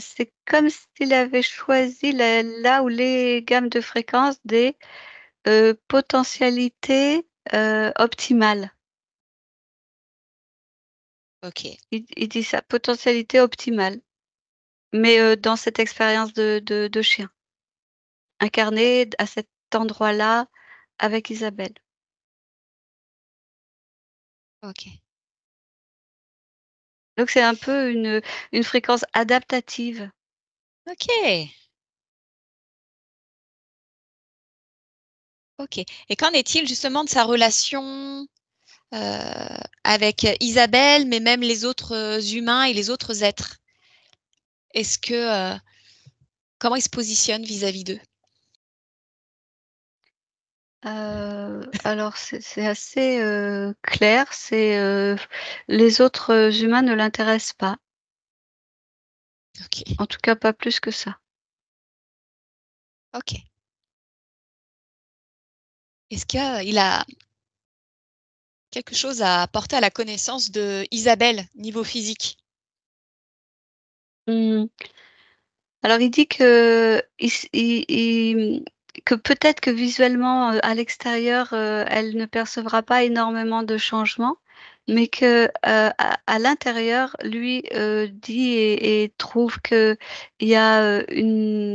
c'est comme s'il avait choisi là où les gammes de fréquences des, potentialités, optimales. OK, Il dit ça, potentialité optimale, mais dans cette expérience de chien, incarné à cet endroit-là avec Isabelle. OK. Donc c'est un peu une fréquence adaptative. OK, OK et qu'en est-il justement de sa relation, avec Isabelle, mais même les autres, humains et les autres êtres? comment il se positionne vis-à-vis d'eux? Alors c'est assez, clair, les autres humains ne l'intéressent pas, OK, en tout cas pas plus que ça. OK. Est-ce qu'il a quelque chose à apporter à la connaissance de Isabelle, niveau physique? Mmh. Alors il dit que que peut-être que visuellement, à l'extérieur, elle ne percevra pas énormément de changements, mais que, à l'intérieur, lui, dit et trouve qu'il y a,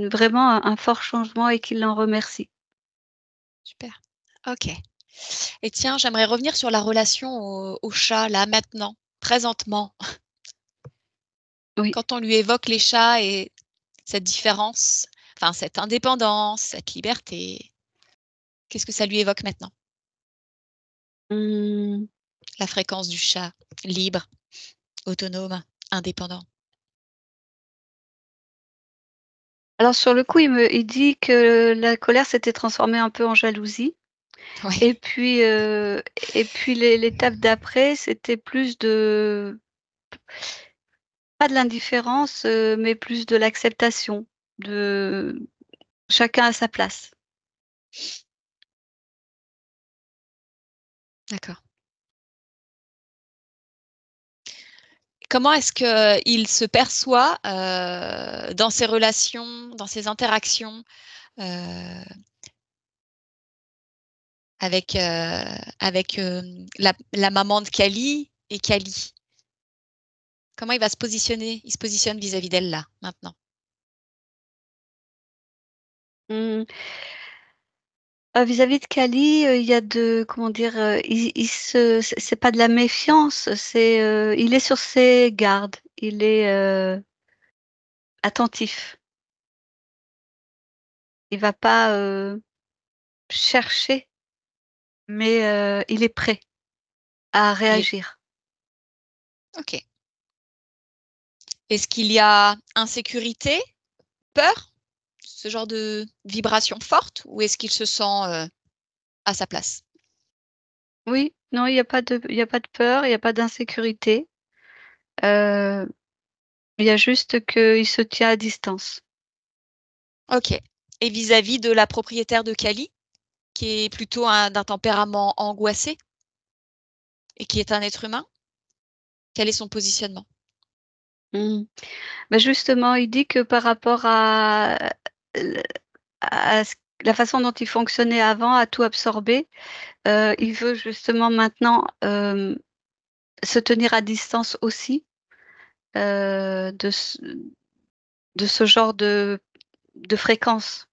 vraiment un fort changement et qu'il l'en remercie. Super. OK. Et tiens, j'aimerais revenir sur la relation au chat, là, maintenant, présentement. Oui. Quand on lui évoque les chats et cette différence, enfin cette indépendance, cette liberté, qu'est-ce que ça lui évoque maintenant? Mmh. La fréquence du chat, libre, autonome, indépendant. Alors sur le coup, il dit que la colère s'était transformée un peu en jalousie. Ouais, Et puis, l'étape d'après, c'était plus de pas de l'indifférence, mais plus de l'acceptation, de chacun à sa place. d'accord. Comment est-ce qu'il se perçoit, dans ses relations, dans ses interactions, heu, avec, la maman de Cali et Cali? Comment il va se positionner? Il se positionne vis-à-vis d'elle là, maintenant? Mmh. Vis-à-vis de Cali, il y a comment dire? C'est pas de la méfiance, il est sur ses gardes, il est, attentif. Il va pas, chercher, mais, il est prêt à Il est réagir. OK. Est-ce qu'il y a insécurité, peur? Ce genre de vibration forte? Ou est-ce qu'il se sent, à sa place? Oui, non, il y a pas de peur, il y a pas d'insécurité, heu, il y a juste qu'il se tient à distance. OK. Et vis-à-vis de la propriétaire de Cali, qui est plutôt d'un tempérament angoissé et qui est un être humain, quel est son positionnement? Mmh. Bah, justement, il dit que par rapport l à ce la façon dont il fonctionnait avant, à tout absorber, il veut justement maintenant, se tenir à distance aussi, heu, de ce de ce genre de fréquence.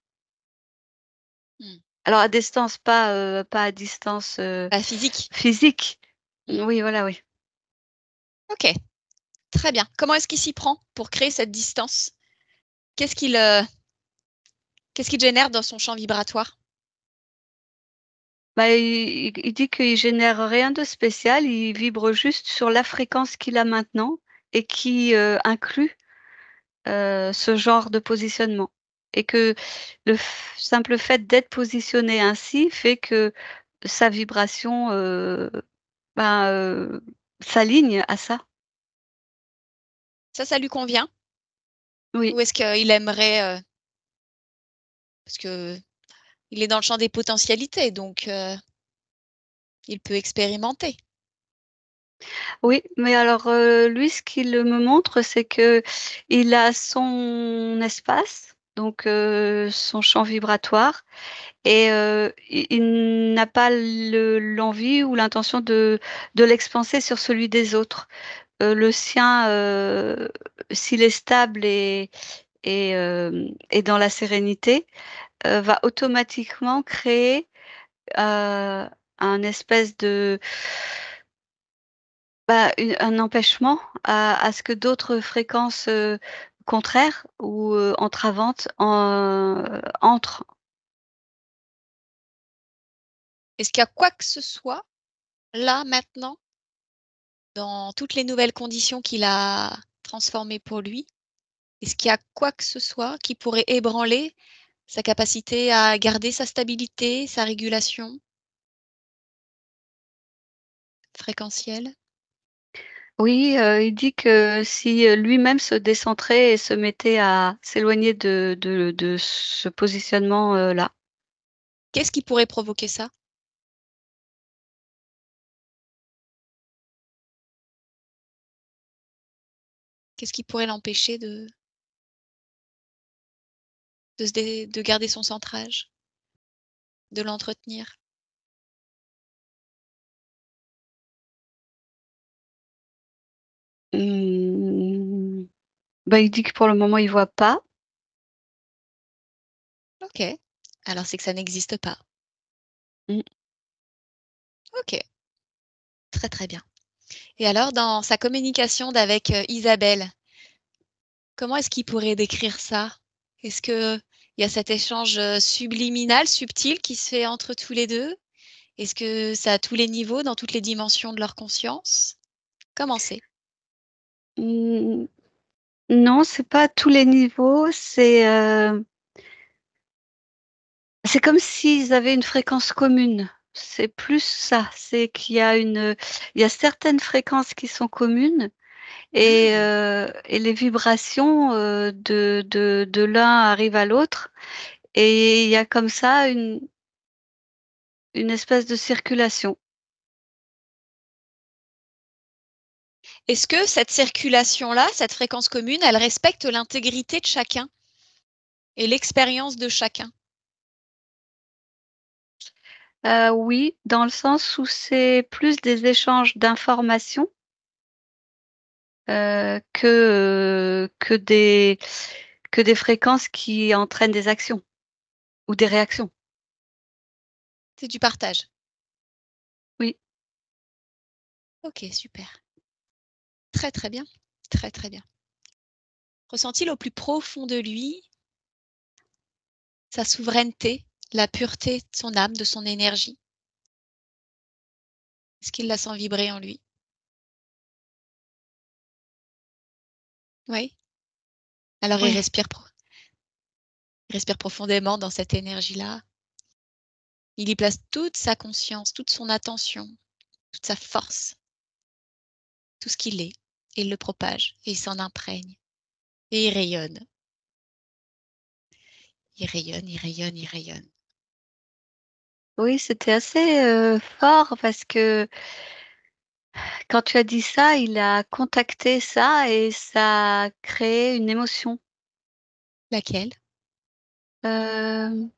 Mmh. Alors à distance, pas à distance, Bah, physique? physique. Mmh. Oui, voilà, oui. OK, très bien. Comment est-ce qu'il s'y prend pour créer cette distance? Qu'est-ce qu'il, qu'est-ce qu'il génère dans son champ vibratoire? Bah, il dit qu'il génère rien de spécial, il vibre juste sur la fréquence qu'il a maintenant et qui, inclut, ce genre de positionnement et que le simple fait d'être positionné ainsi fait que sa vibration, ben, s'aligne à ça. Ça lui convient? Oui, Ou est-ce qu'il aimerait, parce qu'il est dans le champ des potentialités, donc il peut expérimenter. oui, mais alors, lui, ce qu'il me montre, c'est que il a son espace, donc son champ vibratoire. Et il n'a pas l'envie ou l'intention de l'expanser sur celui des autres. Le sien, s'il est stable et dans la sérénité, va automatiquement créer, un espèce de un empêchement à ce que d'autres fréquences, contraires ou entravantes entrent. Est-ce qu'il y a quoi que ce soit, là, maintenant, dans toutes les nouvelles conditions qu'il a transformées pour lui? Est-ce qu'il y a quoi que ce soit qui pourrait ébranler sa capacité à garder sa stabilité, sa régulation fréquentielle? Oui, il dit que si, lui-même se décentrait et se mettait à s'éloigner de ce positionnement, là. Qu'est-ce qui pourrait provoquer ça? Qu'est-ce qui pourrait l'empêcher de garder son centrage, de l'entretenir? Mmh, bah, il dit que pour le moment, il voit pas. OK. Alors c'est que ça n'existe pas. Mmh. OK, très, très bien. Et alors dans sa communication d'avec, Isabelle, comment est-ce qu'il pourrait décrire ça? Est-ce qu'il y a cet échange, subliminal, subtil qui se fait entre tous les 2? Est-ce que c'est à tous les niveaux, dans toutes les dimensions de leur conscience? Comment c'est? Mmh, non, c'est pas à tous les niveaux, c'est comme s'ils avaient une fréquence commune. C'est plus ça, c'est il y a certaines fréquences qui sont communes Mmh, et les vibrations, de l'un arrivent à l'autre et il y a comme ça une espèce de circulation. est-ce que cette circulation-là, cette fréquence commune, elle respecte l'intégrité de chacun et l'expérience de chacun? Oui, dans le sens où c'est plus des échanges d'informations, que des fréquences qui entraînent des actions ou des réactions. C'est du partage? Oui. OK, super. Très, très bien. Très, très bien. Ressent-il au plus profond de lui sa souveraineté, la pureté de son âme, de son énergie? Est-ce qu'il la sent vibrer en lui? Oui? Alors Oui. il respire profondément dans cette énergie-là. Il y place toute sa conscience, toute son attention, toute sa force, tout ce qu'il est, et il le propage et il s'en imprègne et il rayonne. Il rayonne, il rayonne, il rayonne. Oui, c'était assez, fort parce que quand tu as dit ça, il a contacté ça et ça a créé une émotion. Laquelle? Hem,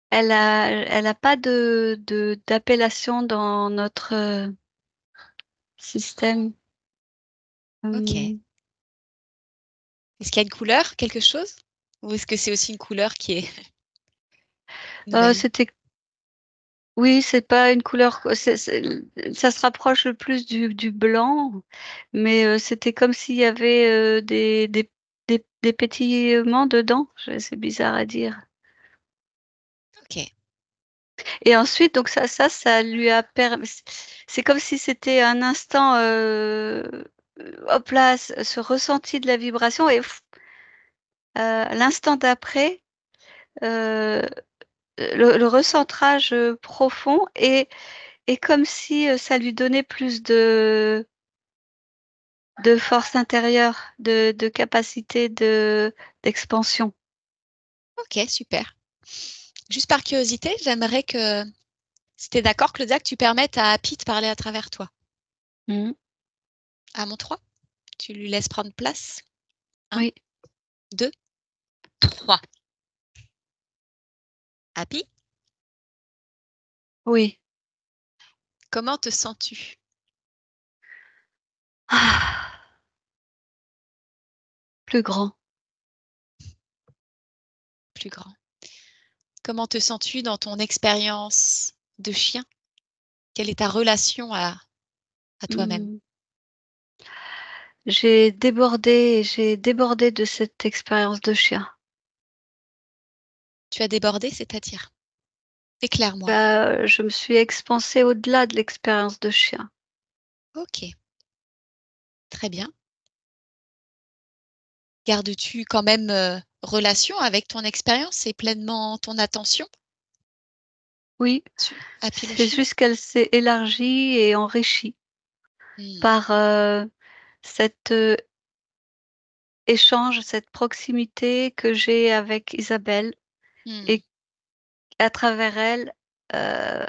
elle a pas d'appellation dans notre, système. OK. Hem, Est-ce qu'il y a une couleur, quelque chose? Ou est-ce que c'est aussi une couleur qui est nouvelle? c'était oui, c'est pas une couleur co c'est ça se rapproche le plus du blanc, mais c'était comme s'il y avait, des pétillements dedans. Je C'est bizarre à dire. OK. Et ensuite donc ça lui a permis. C'est comme si c'était un instant, hop là, ce ressenti de la vibration et l'instant d'après, heu, le recentrage, profond et comme si, ça lui donnait plus de force intérieure, de capacité d'expansion. OK, super. Juste par curiosité, j'aimerais que, si tu es d'accord, Claudia, que tu permettes à Happy de parler à travers toi. Mmh. À mon 3, tu lui laisses prendre place. 1, Oui, 2, 3. Happy, oui. comment te sens-tu? Ah, plus grand. Plus grand. Comment te sens-tu dans ton expérience de chien? Quelle est ta relation à toi-même? Mmh. J'ai débordé de cette expérience de chien. Tu as débordé, c'est-à-dire? Éclaire-moi. Bah, je me suis expansée au-delà de l'expérience de chien. Ok, très bien. Gardes-tu quand même relation avec ton expérience et pleinement ton attention Oui, sur Happy le c'est chien? juste qu'elle s'est élargie et enrichie Hmm, par cet échange, cette proximité que j'ai avec Isabelle hmm, et à travers elle, euh,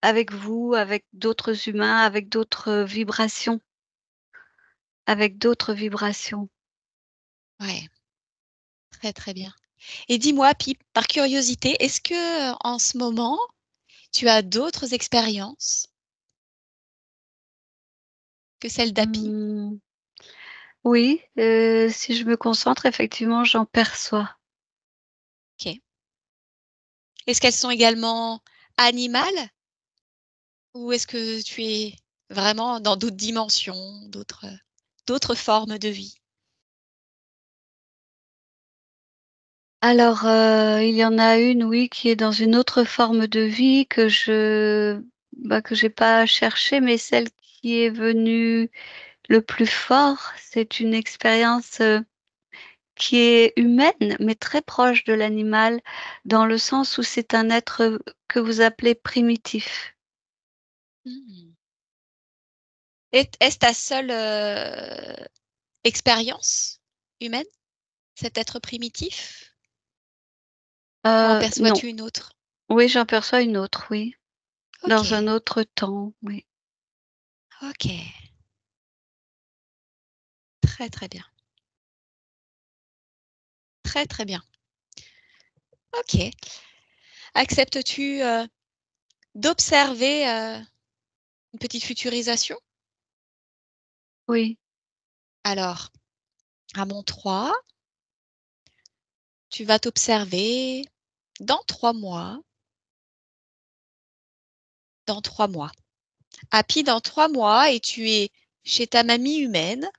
avec vous, avec d'autres humains, avec d'autres vibrations, avec d'autres vibrations. ouais, très très bien. Et dis-moi, Pi, par curiosité, est-ce que en ce moment, tu as d'autres expériences que celles d'Happy? Hmm, oui, si je me concentre, effectivement, j'en perçois. Ok. Est-ce qu'elles sont également animales ou est-ce que tu es vraiment dans d'autres dimensions, d'autres formes de vie? Alors, il y en a une, oui, qui est dans une autre forme de vie que j'ai pas cherchée, mais celle qui est venue le plus fort, c'est une expérience, qui est humaine, mais très proche de l'animal, dans le sens où c'est un être que vous appelez primitif. Hmm. Est-ce ta seule expérience humaine, cet être primitif, ou en Non. perçois-tu une autre? Oui, j'en perçois une autre, oui. Ok, Dans un autre temps, oui. ok, très très bien, très très bien. Ok. Acceptes-tu d'observer une petite futurisation? Oui, Alors, à mon 3, tu vas t'observer dans 3 mois. Dans 3 mois. Happy dans 3 mois et tu es chez ta mamie humaine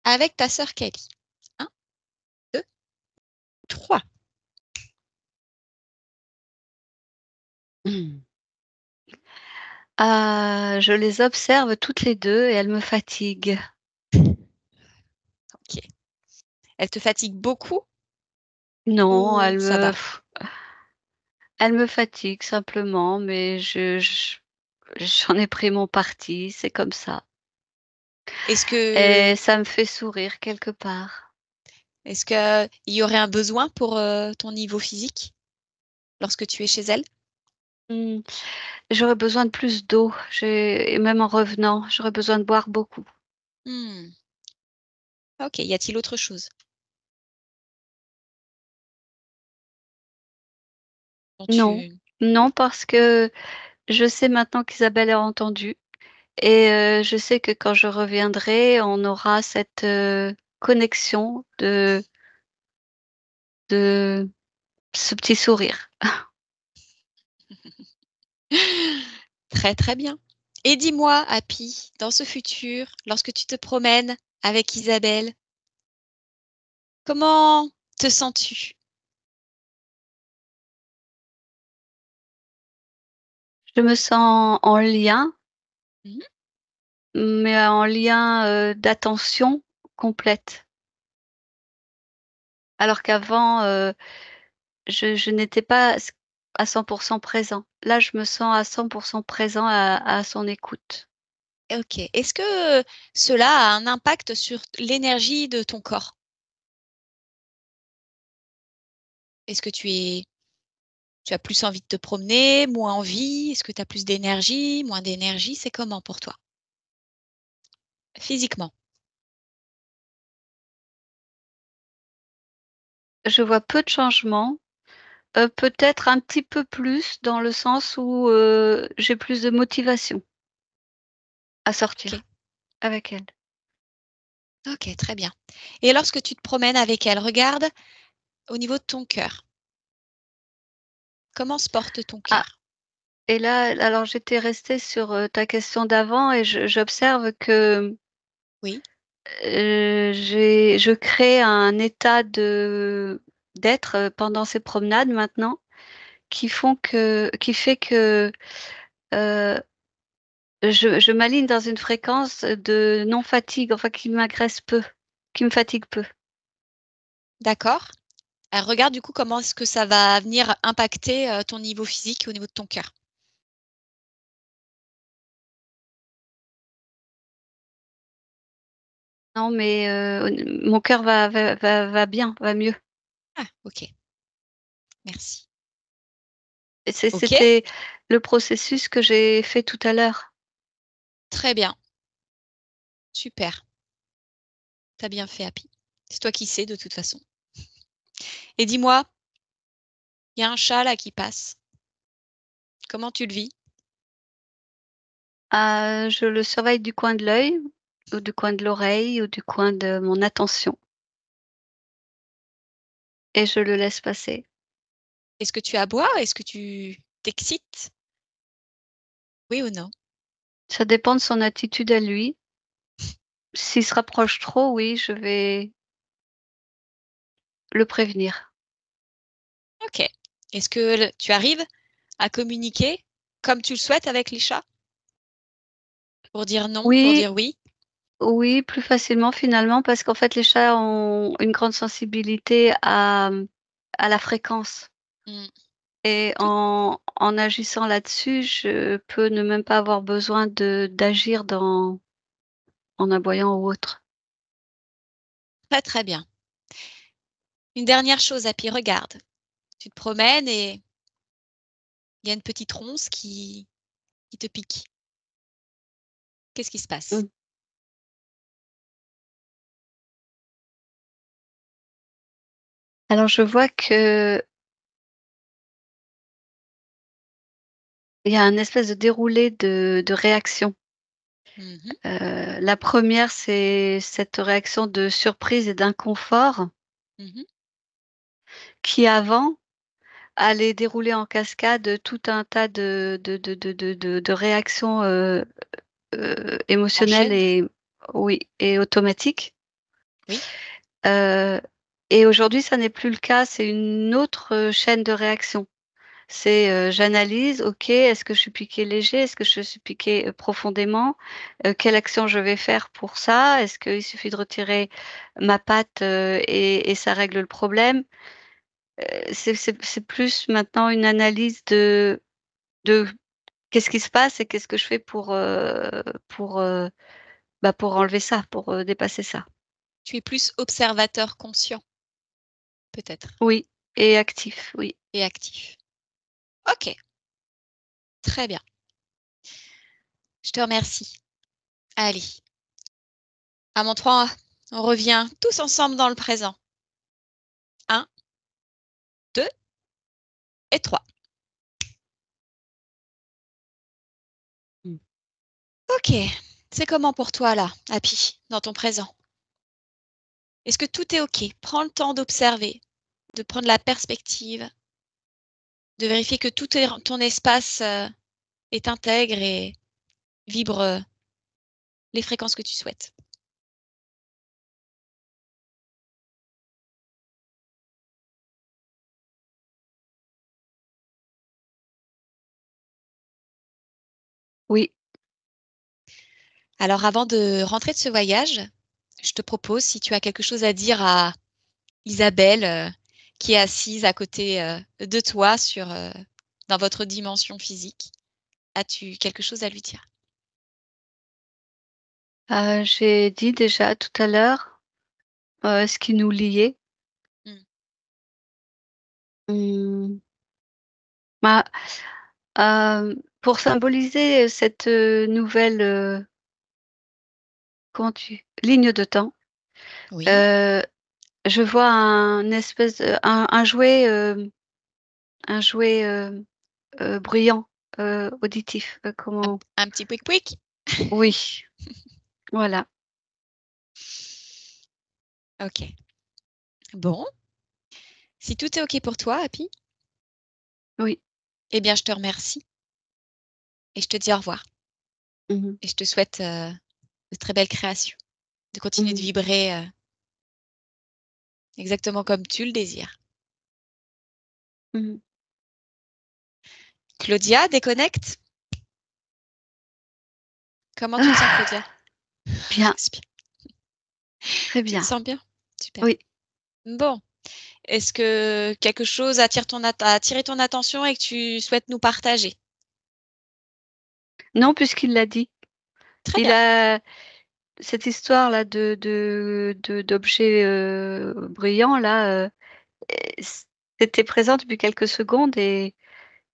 avec ta sœur Kelly. Un, 2, 3. mmh. Ah, je les observe toutes les 2 et elles me fatiguent. Ok. Elle te fatigue beaucoup Non, ou ça va? elles me fatiguent simplement, mais j'en ai pris mon parti, c'est comme ça. Est-ce que Et ça me fait sourire quelque part. est-ce que il y aurait un besoin pour ton niveau physique lorsque tu es chez elle? Mmh, j'aurais besoin de plus d'eau, j'ai et même en revenant, j'aurais besoin de boire beaucoup. Hmm. Ok. Y a-t-il autre chose dont Non, tu... non parce que je sais maintenant qu'Isabelle a entendu et je sais que quand je reviendrai, on aura cette, connexion de ce petit sourire. Très très bien. Et dis-moi, Happy, dans ce futur, lorsque tu te promènes avec Isabelle, comment te sens-tu? Je me sens en lien, Mhm. mais en lien, d'attention complète. Alors qu'avant, je n'étais pas à 100% présent. Là, je me sens à 100% présent à son écoute. Ok. Est-ce que cela a un impact sur l'énergie de ton corps? Est-ce que tu as plus envie de te promener, moins envie? Est-ce que tu as plus d'énergie, moins d'énergie? C'est comment pour toi, physiquement? Je vois peu de changements, peut-être un petit peu plus dans le sens où, j'ai plus de motivation à Ok. sortir avec elle. Ok, très bien. Et lorsque tu te promènes avec elle, regarde au niveau de ton cœur. Comment se porte ton Ah, cœur? et là, alors j'étais restée sur, ta question d'avant et j'observe que, Oui. je crée un état d'être, pendant ces promenades maintenant qui fait que, heu, je m'aligne dans une fréquence de non-fatigue, enfin qui m'agresse peu, qui me fatigue peu. D'accord. Alors, regarde du coup comment est-ce que ça va venir impacter ton niveau physique au niveau de ton cœur. Non, mais mon cœur va bien, va mieux. Ah, ok. Merci. Et Ok, c'était le processus que j'ai fait tout à l'heure. très bien. Super. T'as bien fait, Happy. C'est toi qui sais de toute façon. Et dis-moi, il y a un chat là qui passe. Comment tu le vis? Je le surveille du coin de l'œil, ou du coin de l'oreille, ou du coin de mon attention. Et je le laisse passer. Est-ce que tu aboies? Est-ce que tu t'excites? Oui ou non? Ça dépend de son attitude à lui. S'il se rapproche trop, oui, je vais le prévenir. Ok. Est-ce que tu arrives à communiquer comme tu le souhaites avec les chats? Pour dire non, pour Oui, dire oui? oui, plus facilement finalement, parce qu'en fait, les chats ont une grande sensibilité à la fréquence. Hmm. Et Tout- en agissant là-dessus, je peux ne même pas avoir besoin d'agir en aboyant ou autre. Très très bien. Une dernière chose, Happy, regarde. Tu te promènes et il y a une petite ronce qui te pique. Qu'est-ce qui se passe? Mmh. Alors je vois qu'il y a un espèce de déroulé de réactions. Mhm, La première, c'est cette réaction de surprise et d'inconfort mhm. qui avant allait dérouler en cascade tout un tas de réactions, émotionnelles Enchaîne? et oui et automatiques. Oui. Heu et aujourd'hui, ça n'est plus le cas, c'est une autre, chaîne de réaction. C'est, j'analyse, OK, est-ce que je suis piquée léger? Est-ce que je suis piquée, profondément? Quelle action je vais faire pour ça? Est-ce qu'il suffit de retirer ma patte, et ça règle le problème? C'est plus maintenant une analyse de qu'est-ce qui se passe et qu'est-ce que je fais pour enlever ça, pour, dépasser ça. Tu es plus observateur conscient, peut-être, Oui et actif, oui. et actif. Ok, très bien. Je te remercie. Allez, à mon 3, on revient tous ensemble dans le présent. 1, 2 et 3. Mmh. Ok, c'est comment pour toi là, Happy, dans ton présent? Est-ce que tout est ok? Prends le temps d'observer, de prendre la perspective, de vérifier que tout ton espace est intègre et vibre les fréquences que tu souhaites. Oui. Alors avant de rentrer de ce voyage, je te propose, si tu as quelque chose à dire à Isabelle, qui est assise à côté de toi dans votre dimension physique, as-tu quelque chose à lui dire? J'ai dit déjà tout à l'heure, ce qui nous liait. Mm. Mmh, bah, pour symboliser cette, nouvelle, comment tu ligne de temps, Oui, heu, je vois un espèce de un jouet, bruyant, auditif, comment un petit pouic pouic. oui, voilà, Ok. Bon, si tout est ok pour toi, Happy, oui. eh bien je te remercie et je te dis au revoir. Mmh mh. Et je te souhaite de très belles créations, de continuer de Mmh. vibrer exactement comme tu le désires. Mmh. Claudia, déconnecte. Comment tu te sens, Claudia? Bien, Respire. très Tu te bien. sens bien? Super. Oui. Bon. Est-ce que quelque chose attire a attiré ton attention et que tu souhaites nous partager? Non, puisqu'il l'a dit. Très Il bien. a cette histoire-là d'objets brillants, là, c'était présent depuis quelques secondes et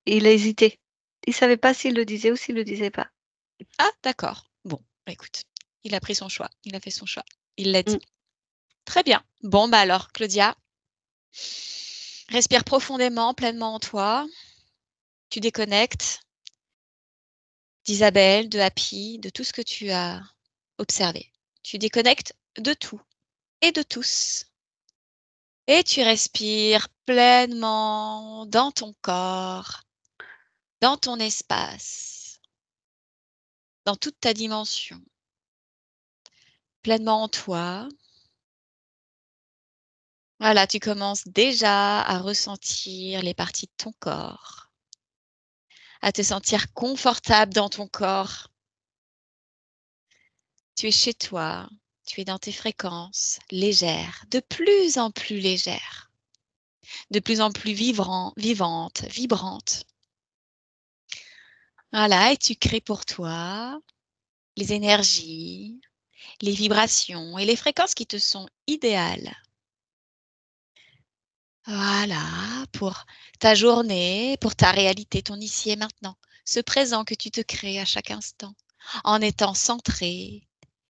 il a hésité. Il savait pas s'il le disait ou s'il le disait pas. Ah, d'accord. Bon, bah, écoute, il a pris son choix. Il a fait son choix. Il l'a dit. Mmh. Très bien. Bon, bah alors, Claudia, respire profondément, pleinement en toi. Tu déconnectes d'Isabelle, de Happy, de tout ce que tu as observé. Tu déconnectes de tout et de tous. Et tu respires pleinement dans ton corps, dans ton espace, dans toute ta dimension, pleinement en toi. Voilà, tu commences déjà à ressentir les parties de ton corps, à te sentir confortable dans ton corps. Tu es chez toi, tu es dans tes fréquences légères, de plus en plus légères, de plus en plus vivantes, vibrantes. Voilà, et tu crées pour toi les énergies, les vibrations et les fréquences qui te sont idéales. Voilà, pour ta journée, pour ta réalité, ton ici et maintenant, ce présent que tu te crées à chaque instant, en étant centré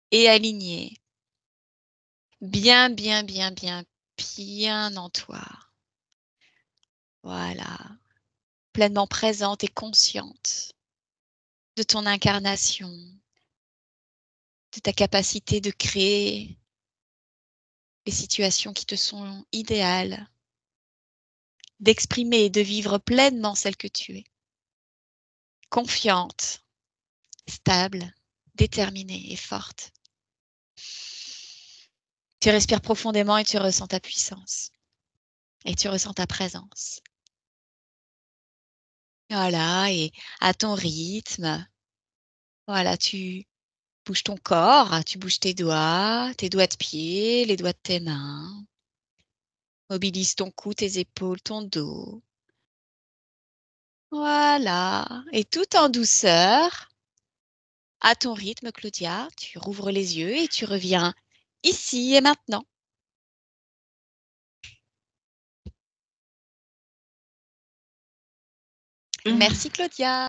et aligné, bien, bien, bien, bien, bien en toi. Voilà, pleinement présente et consciente de ton incarnation, de ta capacité de créer les situations qui te sont idéales, d'exprimer et de vivre pleinement celle que tu es, confiante, stable, déterminée et forte. Tu respires profondément et tu ressens ta puissance. Et tu ressens ta présence. Voilà, et à ton rythme, voilà, tu bouges ton corps, tu bouges tes doigts de pied, les doigts de tes mains. Mobilise ton cou, tes épaules, ton dos. Voilà, et tout en douceur, à ton rythme, Claudia, tu rouvres les yeux et tu reviens ici et maintenant. Mmh. Merci, Claudia.